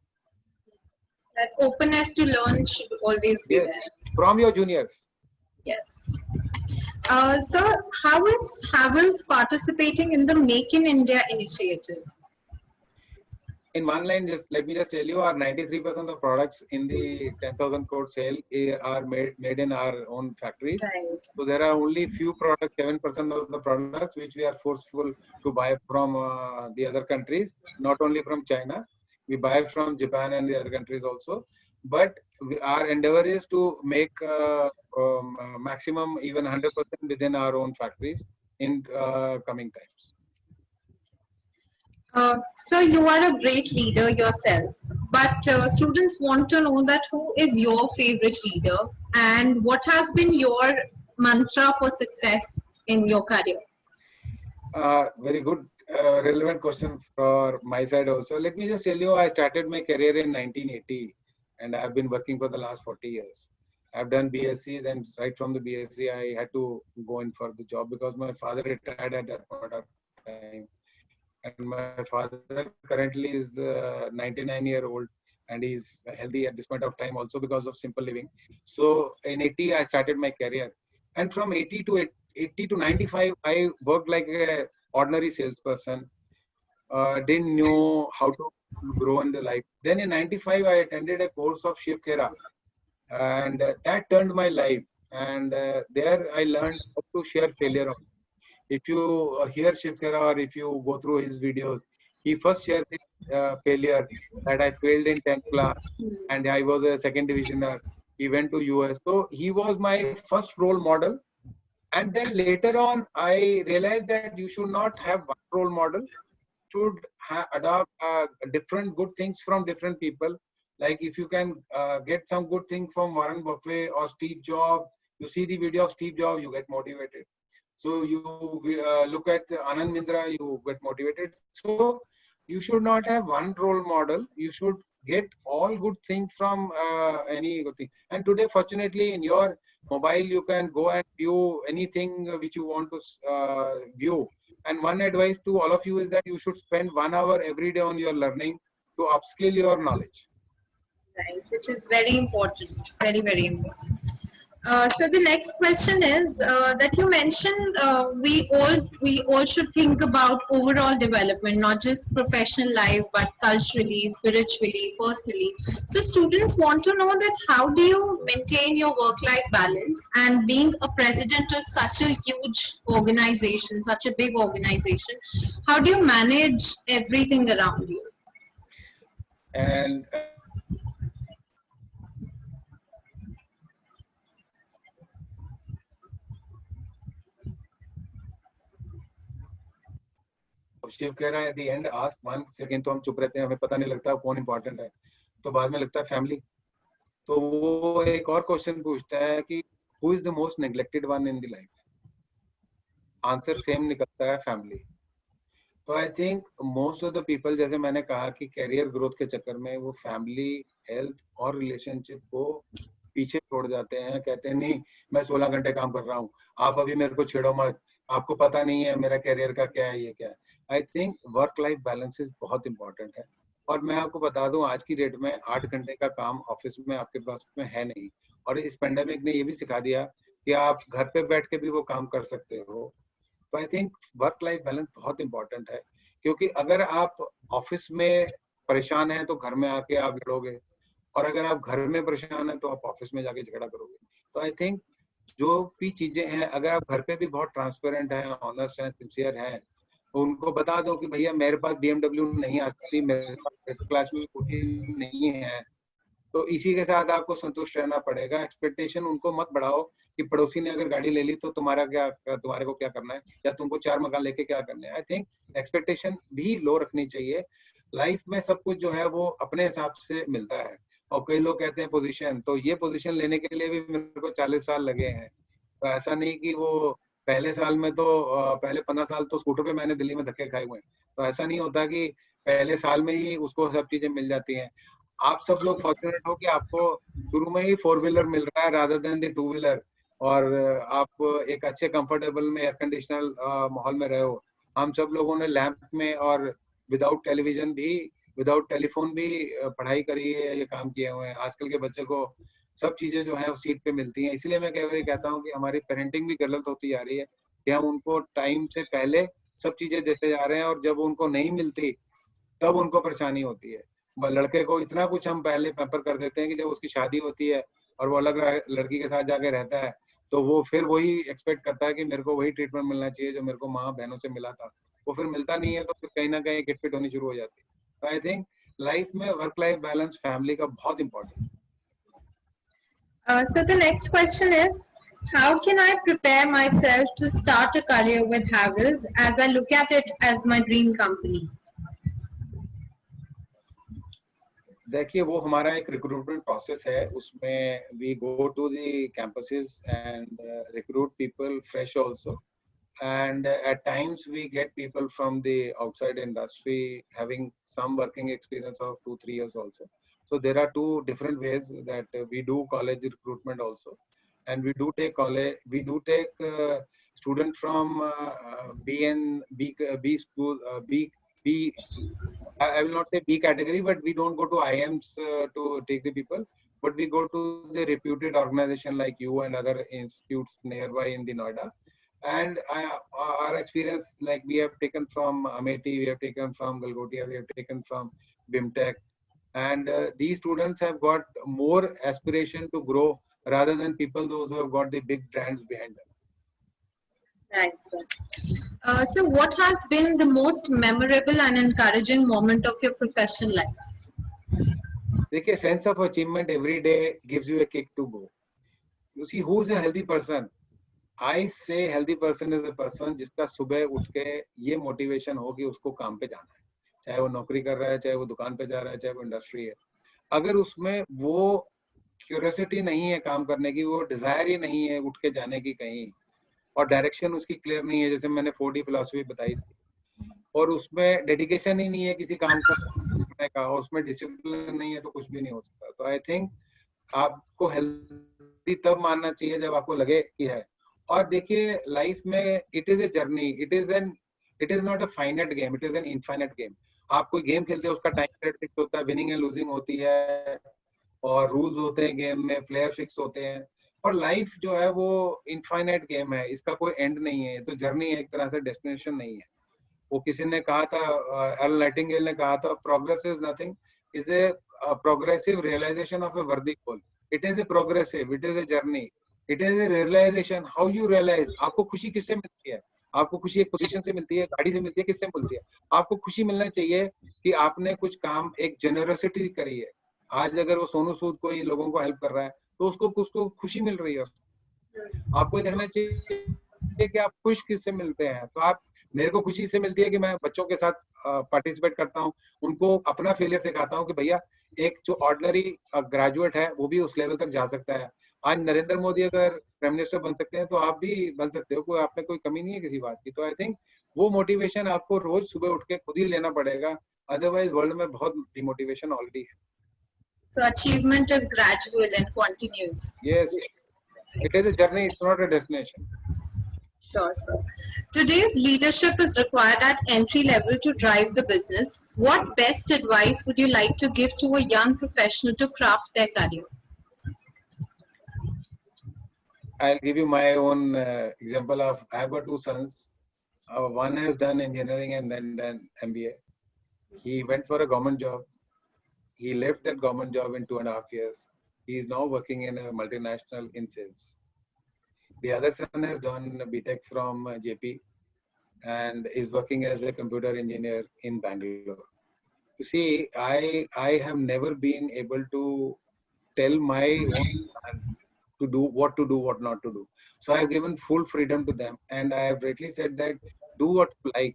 That openness to learn should always
है.
be
Yes,
there.
from your juniors.
Yes. Sir, how is Havells participating in the Make in India initiative?
In one line, just let me just tell you, our 93% of products in the 10,000 crore sale are made in our own factories.
Right.
So there are only few products, 7% of the products which we are forceful to buy from the other countries, not only from China. We buy from Japan and the other countries also. But our endeavor is to make maximum, even 100% within our own factories in coming times.
Sir, you are a great leader yourself, but students want to know that who is your favorite leader and what has been your mantra for success in your career?
Very good, relevant question for my side also. Let me just tell you, I started my career in 1980 and I've been working for the last 40 years. I've done BSc, then right from the BSc, I had to go in for the job because my father retired at that point of time. And my father currently is 99-year-old and he's healthy at this point of time also because of simple living. So in 80, I started my career. And from 80 to 95, I worked like a ordinary salesperson. Didn't know how to grow in the life. Then in 95, I attended a course of Shiv Khera, and that turned my life. And there I learned how to share failure. If you hear Shiv Khera or if you go through his videos, he first shares his failure that I failed in 10th class and I was a second divisioner. He went to US. So he was my first role model. And then later on, I realized that you should not have one role model. Should adopt different good things from different people. Like if you can get some good thing from Warren Buffett or Steve Jobs, you see the video of Steve Jobs, you get motivated. So you look at Anand Mindra, you get motivated. So you should not have one role model. You should get all good things from any good thing. And today, fortunately, in your mobile, you can go and view anything which you want to view. And one advice to all of you is that you should spend 1 hour every day on your learning to upskill your knowledge.
Right, which is very important, very, very important. So the next question is that you mentioned we all should think about overall development, not just professional life, but culturally, spiritually, personally. So students want to know that how do you maintain your work-life balance and being a president of such a huge organization, such a big organization, how do you manage everything around you?
And Shiv कह रहा है, at the end ask 1 second, तो हम चुप रहते हैं, हमें पता नहीं लगता कौन इंपॉर्टेंट है, तो बाद में लगता है फैमिली. तो वो एक और क्वेश्चन पूछता है कि who is the most neglected one in the life? Answer same निकलता है, फैमिली. तो I think most of the people, जैसे मैंने कहा कि कैरियर ग्रोथ के चक्कर में वो फैमिली, हेल्थ और रिलेशनशिप को पीछे छोड़ जाते हैं. कहते हैं नहीं मैं 16 घंटे काम कर रहा हूँ, आप अभी मेरे को छेड़ो मत, आपको पता नहीं है मेरा कैरियर का क्या है, ये क्या है. I think work life balance बहुत इंपॉर्टेंट है. और मैं आपको बता दूं आज की डेट में 8 घंटे का काम ऑफिस में आपके पास में है नहीं. और इस पेंडेमिक ने ये भी सिखा दिया कि आप घर पे बैठ के भी वो काम कर सकते हो. तो I think work life balance बहुत इंपॉर्टेंट है, क्योंकि अगर आप ऑफिस में परेशान हैं तो घर में आके आप लड़ोगे, और अगर आप घर में परेशान हैं तो आप ऑफिस में जाके झगड़ा करोगे. तो आई थिंक जो भी चीजें हैं, अगर आप घर पे भी बहुत ट्रांसपेरेंट हैं, ऑनेस्ट हैं, सिंसियर हैं, तो उनको बता दो कि भैया मेरे पास BMW नहीं आ सकती, मेरे पास क्लास में स्कूटी नहीं है, तो इसी के साथ आपको संतुष्ट रहना पड़ेगा. एक्सपेक्टेशन उनको मत बढ़ाओ कि पड़ोसी ने अगर गाड़ी ले ली तो तुम्हारे को क्या करना है, या तुमको 4 मकान लेके क्या करना है. आई थिंक एक्सपेक्टेशन भी लो रखनी चाहिए. लाइफ में सब कुछ जो है वो अपने हिसाब से मिलता है. और कई लोग कहते हैं पोजीशन, तो ये पोजीशन लेने के लिए भी मेरे को 40 साल लगे हैं. तो ऐसा नहीं कि वो पहले साल में तो पहले 15 साल तो स्कूटर पे मैंने दिल्ली में धक्के खाए हुए हैं. तो ऐसा नहीं होता कि पहले साल में ही उसको सब चीजें मिल जाती हैं. आप सब लोग फॉर्चुनेट हो कि आपको शुरू में ही 4 व्हीलर मिल रहा है रादर देन द 2 व्हीलर, और आप एक अच्छे कंफर्टेबल में एयर कंडीशनर माहौल में रहे हो. हम सब लोगों ने लैंप में और विदाउट टेलीविजन भी, विदाउट टेलीफोन भी पढ़ाई करी है, ये काम किए हुए हैं। आजकल के बच्चे को सब चीजें जो है वो सीट पे मिलती हैं। इसलिए मैं कहता हूँ कि हमारी पेरेंटिंग भी गलत होती जा रही है कि हम उनको टाइम से पहले सब चीजें देते जा रहे हैं और जब उनको नहीं मिलती तब उनको परेशानी होती है। लड़के को इतना कुछ हम पहले पैम्पर कर देते हैं कि जब उसकी शादी होती है और वो अलग लड़की के साथ जाके रहता है तो वो फिर वही एक्सपेक्ट करता है कि मेरे को वही ट्रीटमेंट मिलना चाहिए जो मेरे को माँ बहनों से मिला था। वो फिर मिलता नहीं है तो फिर कहीं ना कहीं किटपिट होनी शुरू हो जाती है। तो आई थिंक लाइफ में वर्क लाइफ बैलेंस फैमिली का बहुत important.
So the next question is, how can I prepare myself to start a career with Havells as I look at it as my dream company?
देखिए वो हमारा एक recruitment process है, उसमें we go to the campuses and recruit people fresh also, and at times we get people from the outside industry having some working experience of 2-3 years also. So there are two different ways that we do college recruitment also, and we do take students from B school, I will not say B category, but we don't go to IMs to take the people, but we go to the reputed organization like you and other institutes nearby in the Noida. And our experience, like we have taken from Amity, we have taken from Galgotia, we have taken from BIMTech, and these students have got more aspiration to grow rather than people those who have got the big brands behind them.
Right, sir. So what has been the most memorable and encouraging moment of your professional life?
देखिए, sense of achievement every day gives you a kick to go. You see, who is a healthy person? I say healthy person is a person जिसका सुबह उठ के ये motivation हो कि उसको काम पे जाना है, चाहे वो नौकरी कर रहा है, चाहे वो दुकान पे जा रहा है, चाहे वो इंडस्ट्री है। अगर उसमें वो क्यूरियोसिटी नहीं है काम करने की, वो डिजायर ही नहीं है उठ के जाने की कहीं, और डायरेक्शन उसकी क्लियर नहीं है, जैसे मैंने 4D फिलॉसफी बताई थी, और उसमें डेडिकेशन ही नहीं है किसी काम को करने का, और उसमें डिसिप्लिन नहीं है, तो कुछ भी नहीं हो सकता। तो आई थिंक आपको हेल्दी तब मानना चाहिए जब आपको लगे कि है। और देखिए लाइफ में it is a journey, it is not a finite game, it is an infinite game. आप कोई गेम खेलते हैं, उसका टाइम पीरियड फिक्स होता है, विनिंग एंड लूजिंग होती है, और रूल्स होते हैं गेम में, प्लेयर फिक्स होते हैं, और लाइफ जो है वो इनफाइनाइट गेम है, इसका कोई एंड नहीं है, तो जर्नी है एक तरह से, डेस्टिनेशन नहीं है। वो किसी ने कहा था, एल नाइटिंगेल ने कहा था, progress is nothing, is a progressive realisation of a worthy goal. It is a progressive, it is a journey, it is a realisation. How you realise, आपको खुशी किससे मिलती है? आपको खुशी एक पोजीशन से मिलती है, गाड़ी से मिलती है, किससे मिलती है? आपको खुशी मिलना चाहिए कि आपने कुछ काम, एक जेनरोसिटी करी है। आज अगर वो सोनू सूद कोई लोगों को हेल्प कर रहा है तो उसको खुशी मिल रही है। आपको देखना चाहिए कि आप खुश किससे मिलते हैं। तो आप, मेरे को खुशी से मिलती है कि मैं बच्चों के साथ पार्टिसिपेट करता हूँ, उनको अपना फेलियर सिखाता हूँ कि भैया एक जो ऑर्डिनरी ग्रेजुएट है वो भी उस लेवल तक जा सकता है। आज नरेंद्र मोदी अगर प्राइम मिनिस्टर बन सकते हैं तो आप भी बन सकते हो, कोई आप में कोई कमी नहीं है किसी बात की। तो आई थिंक वो मोटिवेशन आपको रोज सुबह उठ के खुद ही लेना पड़ेगा, अदरवाइज वर्ल्ड में बहुत डिमोटिवेशन ऑलरेडी है।
So achievement is gradual and continuous.
Yes, it is a journey, it's not a destination.
Sure, sir. Today's leadership is required at entry level to drive the business. What best advice would you like to give to a young professional to craft their career?
I'll give you my own example of, I have got two sons. One has done engineering and then done MBA. He went for a government job. He left that government job in 2.5 years. He is now working in a multinational in sales. The other son has done BTech from JP and is working as a computer engineer in Bangalore. You see, I have never been able to tell my own son to do, what not to do. So I have given full freedom to them, and I have rightly said that do what you like,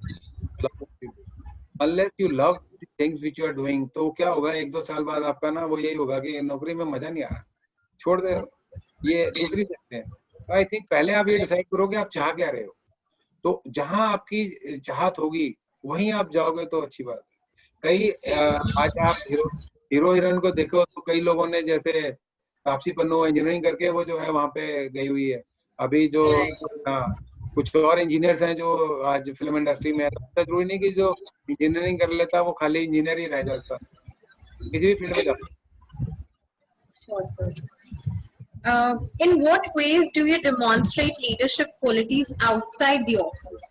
love what you do. Unless you love the things which you are doing, तो क्या होगा, 1-2 साल बाद आपका ना वो यही होगा कि नौकरी में मजा नहीं आ रहा, छोड़ दे, ये दूसरी सकते हैं। आई थिंक पहले आप ये डिसाइड करोगे आप चाह क्या रहे हो, तो जहां आपकी चाहत होगी वहीं आप जाओगे तो अच्छी बात है। कई आज आप हीरो हीरोइन को देखो तो कई लोगों ने, जैसे तापसी पन्नू इंजीनियरिंग करके वो जो है वहां पे गई हुई है, अभी जो कुछ और इंजीनियर्स हैं जो आज फिल्म इंडस्ट्री में है, तो जरूरी नहीं कि जो इंजीनियरिंग कर लेता है वो खाली इंजीनियर ही रह जाता, किसी भी फील्ड में जाता।
Sure, sir. In what ways do you demonstrate leadership qualities outside the office?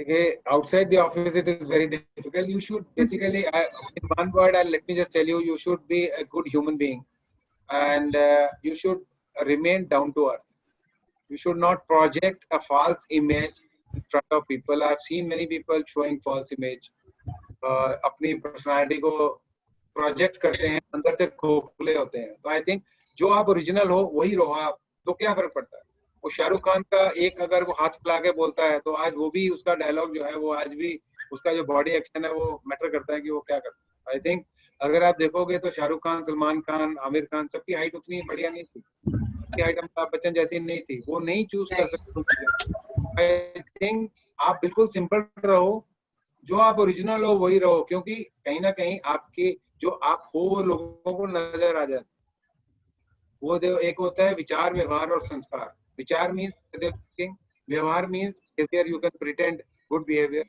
Okay, outside the office it is very difficult. You should basically, in one word, let me just tell you, you should be a good human being, and you should remain down to earth. You should not project a false image in front of people. I've seen many people showing false image. अपनी personality को project करते हैं, अंदर से खोखले होते हैं। तो आई थिंक जो आप ओरिजिनल हो वही रहो आप, तो क्या फर्क पड़ता है। वो शाहरुख खान का एक अगर वो हाथ फैला के बोलता है तो आज वो भी उसका डायलॉग जो है वो आज भी उसका जो बॉडी एक्शन है वो मैटर करता है कि वो क्या करता है। आई थिंक अगर आप देखोगे तो शाहरुख खान, सलमान खान, आमिर खान, सबकी हाइट उतनी बढ़िया नहीं थी, सबकी हाइट अमिताभ बच्चन जैसी नहीं थी, वो नहीं चूज कर सकते। आई थिंक आप बिल्कुल सिंपल रहो, जो आप ओरिजिनल हो वही रहो, क्योंकि कहीं ना कहीं आपके जो आप हो वो लोगों को नजर आ जाता है। वो एक होता है विचार, व्यवहार और संस्कार। विचार मीन्स व्यवहार means behaviour, you can pretend good behaviour,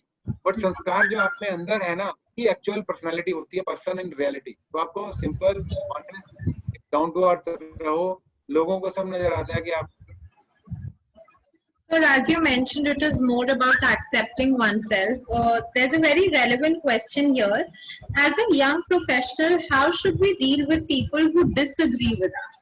but संस्कार जो आप में अंदर है ना, ये एक्चुअल पर्सनालिटी होती है, पर्सन इन रियलिटी। तो आपको सिंपल डाउन टू अर्थ रहो, लोगों को सब नजर आता है कि आप।
So as you mentioned, it is more about accepting oneself. There's a very relevant question here. As a young professional, how should we deal with people who disagree with us?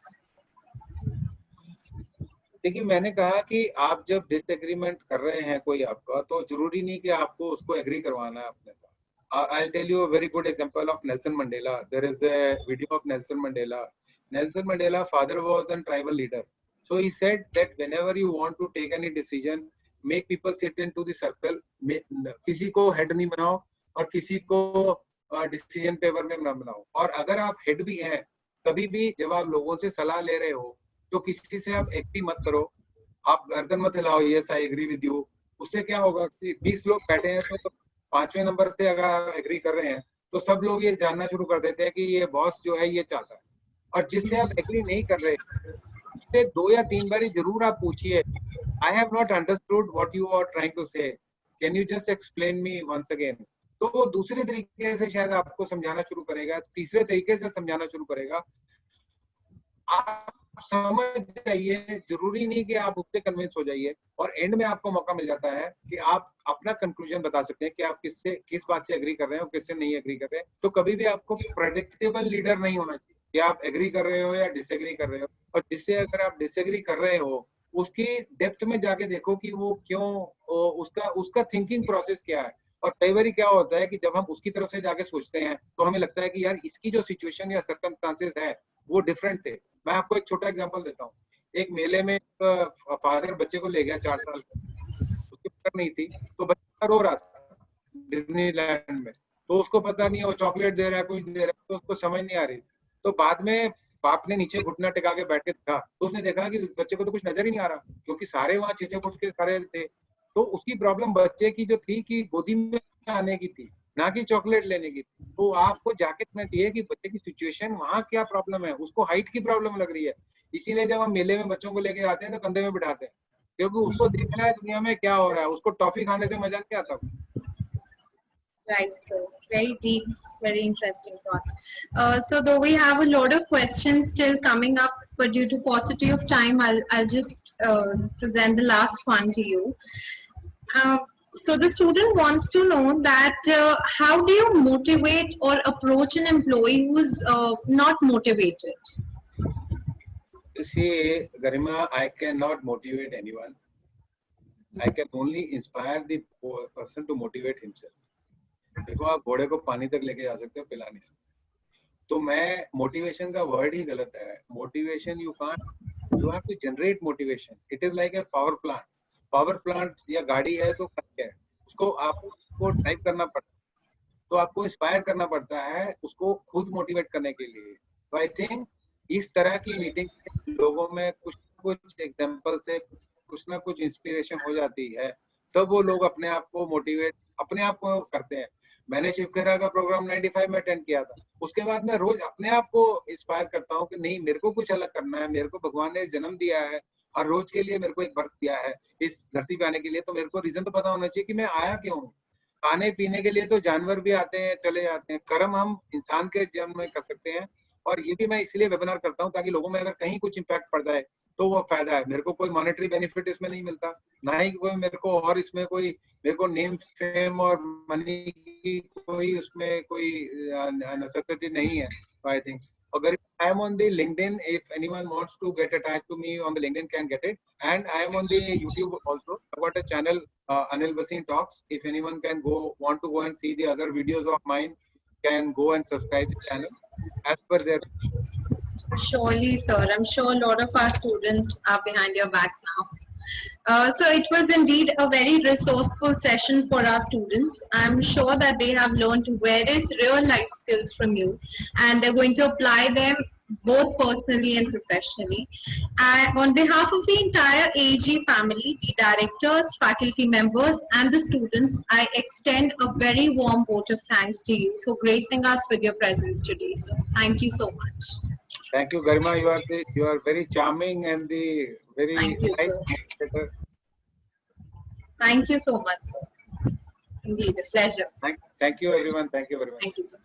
देखिए, मैंने कहा कि आप जब डिसएग्रीमेंट कर रहे हैं कोई आपका, तो जरूरी नहीं कि आपको उसको एग्री करवाना है अपने साथ। I'll tell you a very good example of Nelson Mandela. There is a video of Nelson Mandela. Nelson Mandela father was a tribal leader. So he said that whenever you want to take any decision, make people sit into the circle. किसी को head नहीं बनाओ और किसी को decision paper में ना बनाओ। और अगर आप हेड भी हैं, तभी भी जब आप लोगों से सलाह ले रहे हो तो किसी से आप एग्री मत करो, आप गर्दन मत हिलाओ, yes I agree with you. उससे क्या होगा कि 20 लोग बैठे हैं तो 5वें नंबर से अगर एग्री कर रहे हैं तो सब लोग ये जानना शुरू कर देते हैं कि ये बॉस जो है ये चाहता है। और जिससे आप एग्री नहीं कर रहे, उससे 2 या 3 बार जरूर आप पूछिए, I have not understood what you are trying to say, can you just explain me once again. तो वो दूसरे तरीके से शायद आपको समझाना शुरू करेगा, तीसरे तरीके से समझाना शुरू करेगा। आप समझ जाइए, जरूरी नहीं कि आप उससे कन्विंस हो जाइए, और एंड में आपको मौका मिल जाता है कि आप अपना कंक्लूजन बता सकते हैं कि आप किस बात से एग्री कर रहे हैं और किससे नहीं एग्री कर रहे हैं। तो कभी भी आपको प्रेडिक्टेबल लीडर नहीं होना चाहिए कि आप एग्री कर रहे हो या डिसएग्री कर रहे हो। और जिससे अगर आप डिसएग्री कर रहे हो, उसकी डेप्थ में जाके देखो कि वो क्यों, उसका थिंकिंग प्रोसेस क्या है। और कई बार क्या होता है कि जब हम उसकी तरफ से जाके सोचते हैं तो हमें लगता है कि यार इसकी जो सिचुएशन या सर्कमस्टांसेस है वो डिफरेंट थे। मैं आपको एक छोटा एग्जांपल देता हूँ। एक मेले में फादर बच्चे को ले गया 4 साल का, उसकी फिक्र नहीं थी, तो बच्चा रो रहा था डिज्नीलैंड में, तो उसको पता नहीं है वो चॉकलेट दे रहा है, कुछ दे रहा है, तो उसको समझ नहीं आ रही। तो बाद में बाप ने नीचे घुटना टिका के बैठ के देखा, तो उसने देखा कि बच्चे को तो कुछ नजर ही नहीं आ रहा, क्योंकि सारे वहां 6-6 फुट के खड़े थे। तो उसकी प्रॉब्लम बच्चे की जो थी कि गोदी में आने की थी, ना कि चॉकलेट लेने की। तो आपको जाके देखना चाहिए कि बच्चे की सिचुएशन वहां क्या प्रॉब्लम है, उसको हाइट की प्रॉब्लम लग रही है। इसीलिए जब हम मेले में बच्चों को लेके आते हैं तो कंधे में बिठाते हैं, क्योंकि उसको देखना है दुनिया में क्या हो रहा है, उसको टॉफी खाने से मजा नहीं आता।
Right, sir. Very deep, very interesting thought. So though we have a lot of questions still coming up, but due to paucity of time, I'll just present the last one to you. So the student wants to know that how do you motivate or approach an employee who's not motivated?
You see, Garima, I cannot motivate anyone. I can only inspire the person to motivate himself. देखो, आप घोड़े को पानी तक लेके जा सकते हो, पिला नहीं सकते। तो मैं मोटिवेशन का वर्ड ही गलत है। Motivation you have to generate motivation. It is like a power plant. Power plant या गाड़ी है तो क्या है, उसको आपको ड्राइव करना पड़ता है, तो आपको इंस्पायर करना पड़ता है उसको खुद मोटिवेट करने के लिए। तो आई थिंक इस तरह की मीटिंग लोगों में कुछ एग्जाम्पल से कुछ ना कुछ इंस्पिरेशन हो जाती है, तब वो लोग अपने आप को मोटिवेट अपने आप को करते हैं। मैंने शिव खेरा का प्रोग्राम 95 में अटेंड किया था, उसके बाद मैं रोज अपने आप को इंस्पायर करता हूँ कि नहीं, मेरे को कुछ अलग करना है, मेरे को भगवान ने जन्म दिया है
हर रोज के लिए मेरे को एक बर्थ दिया है इस धरती पे आने के लिए, तो मेरे को रीजन तो पता होना चाहिए कि मैं आया क्यों हूँ। खाने पीने के लिए तो जानवर भी आते हैं, चले जाते हैं, कर्म हम इंसान के जन्म में कर सकते हैं। और ये भी मैं इसलिए वेबिनार करता हूँ ताकि लोगों में अगर कहीं कुछ इम्पैक्ट पड़ जाए तो वो फायदा है। मेरे को कोई मॉनेटरी बेनिफिट इसमें नहीं मिलता, ना ही कोई मेरे को और इसमें कोई मेरे को नेम फेम और मनी की कोई उसमें कोई नेसेसिटी नहीं है। आई थिंक अगर I am on the LinkedIn, if anyone wants to get attached to me on the LinkedIn can get it, and I am on the YouTube also. I've got a channel, Anil Basin Talks. If anyone can want to go and see the other videos of mine, can go and subscribe the channel as per their wish.
Surely, sir. I'm sure a lot of our students are behind your back now. So it was indeed a very resourceful session for our students. I'm sure that they have learned various real life skills from you, and they're going to apply them both personally and professionally. On behalf of the entire AG family, the directors, faculty members, and the students, I extend a very warm vote of thanks to you for gracing us with your presence today, sir. Thank you so much.
Thank you, Garima. You are very charming and the very
Thank you,
nice
sir.
moderator.
Thank you so much, sir. Indeed, a pleasure.
Thank you, everyone. Thank you very much.
Thank you, sir.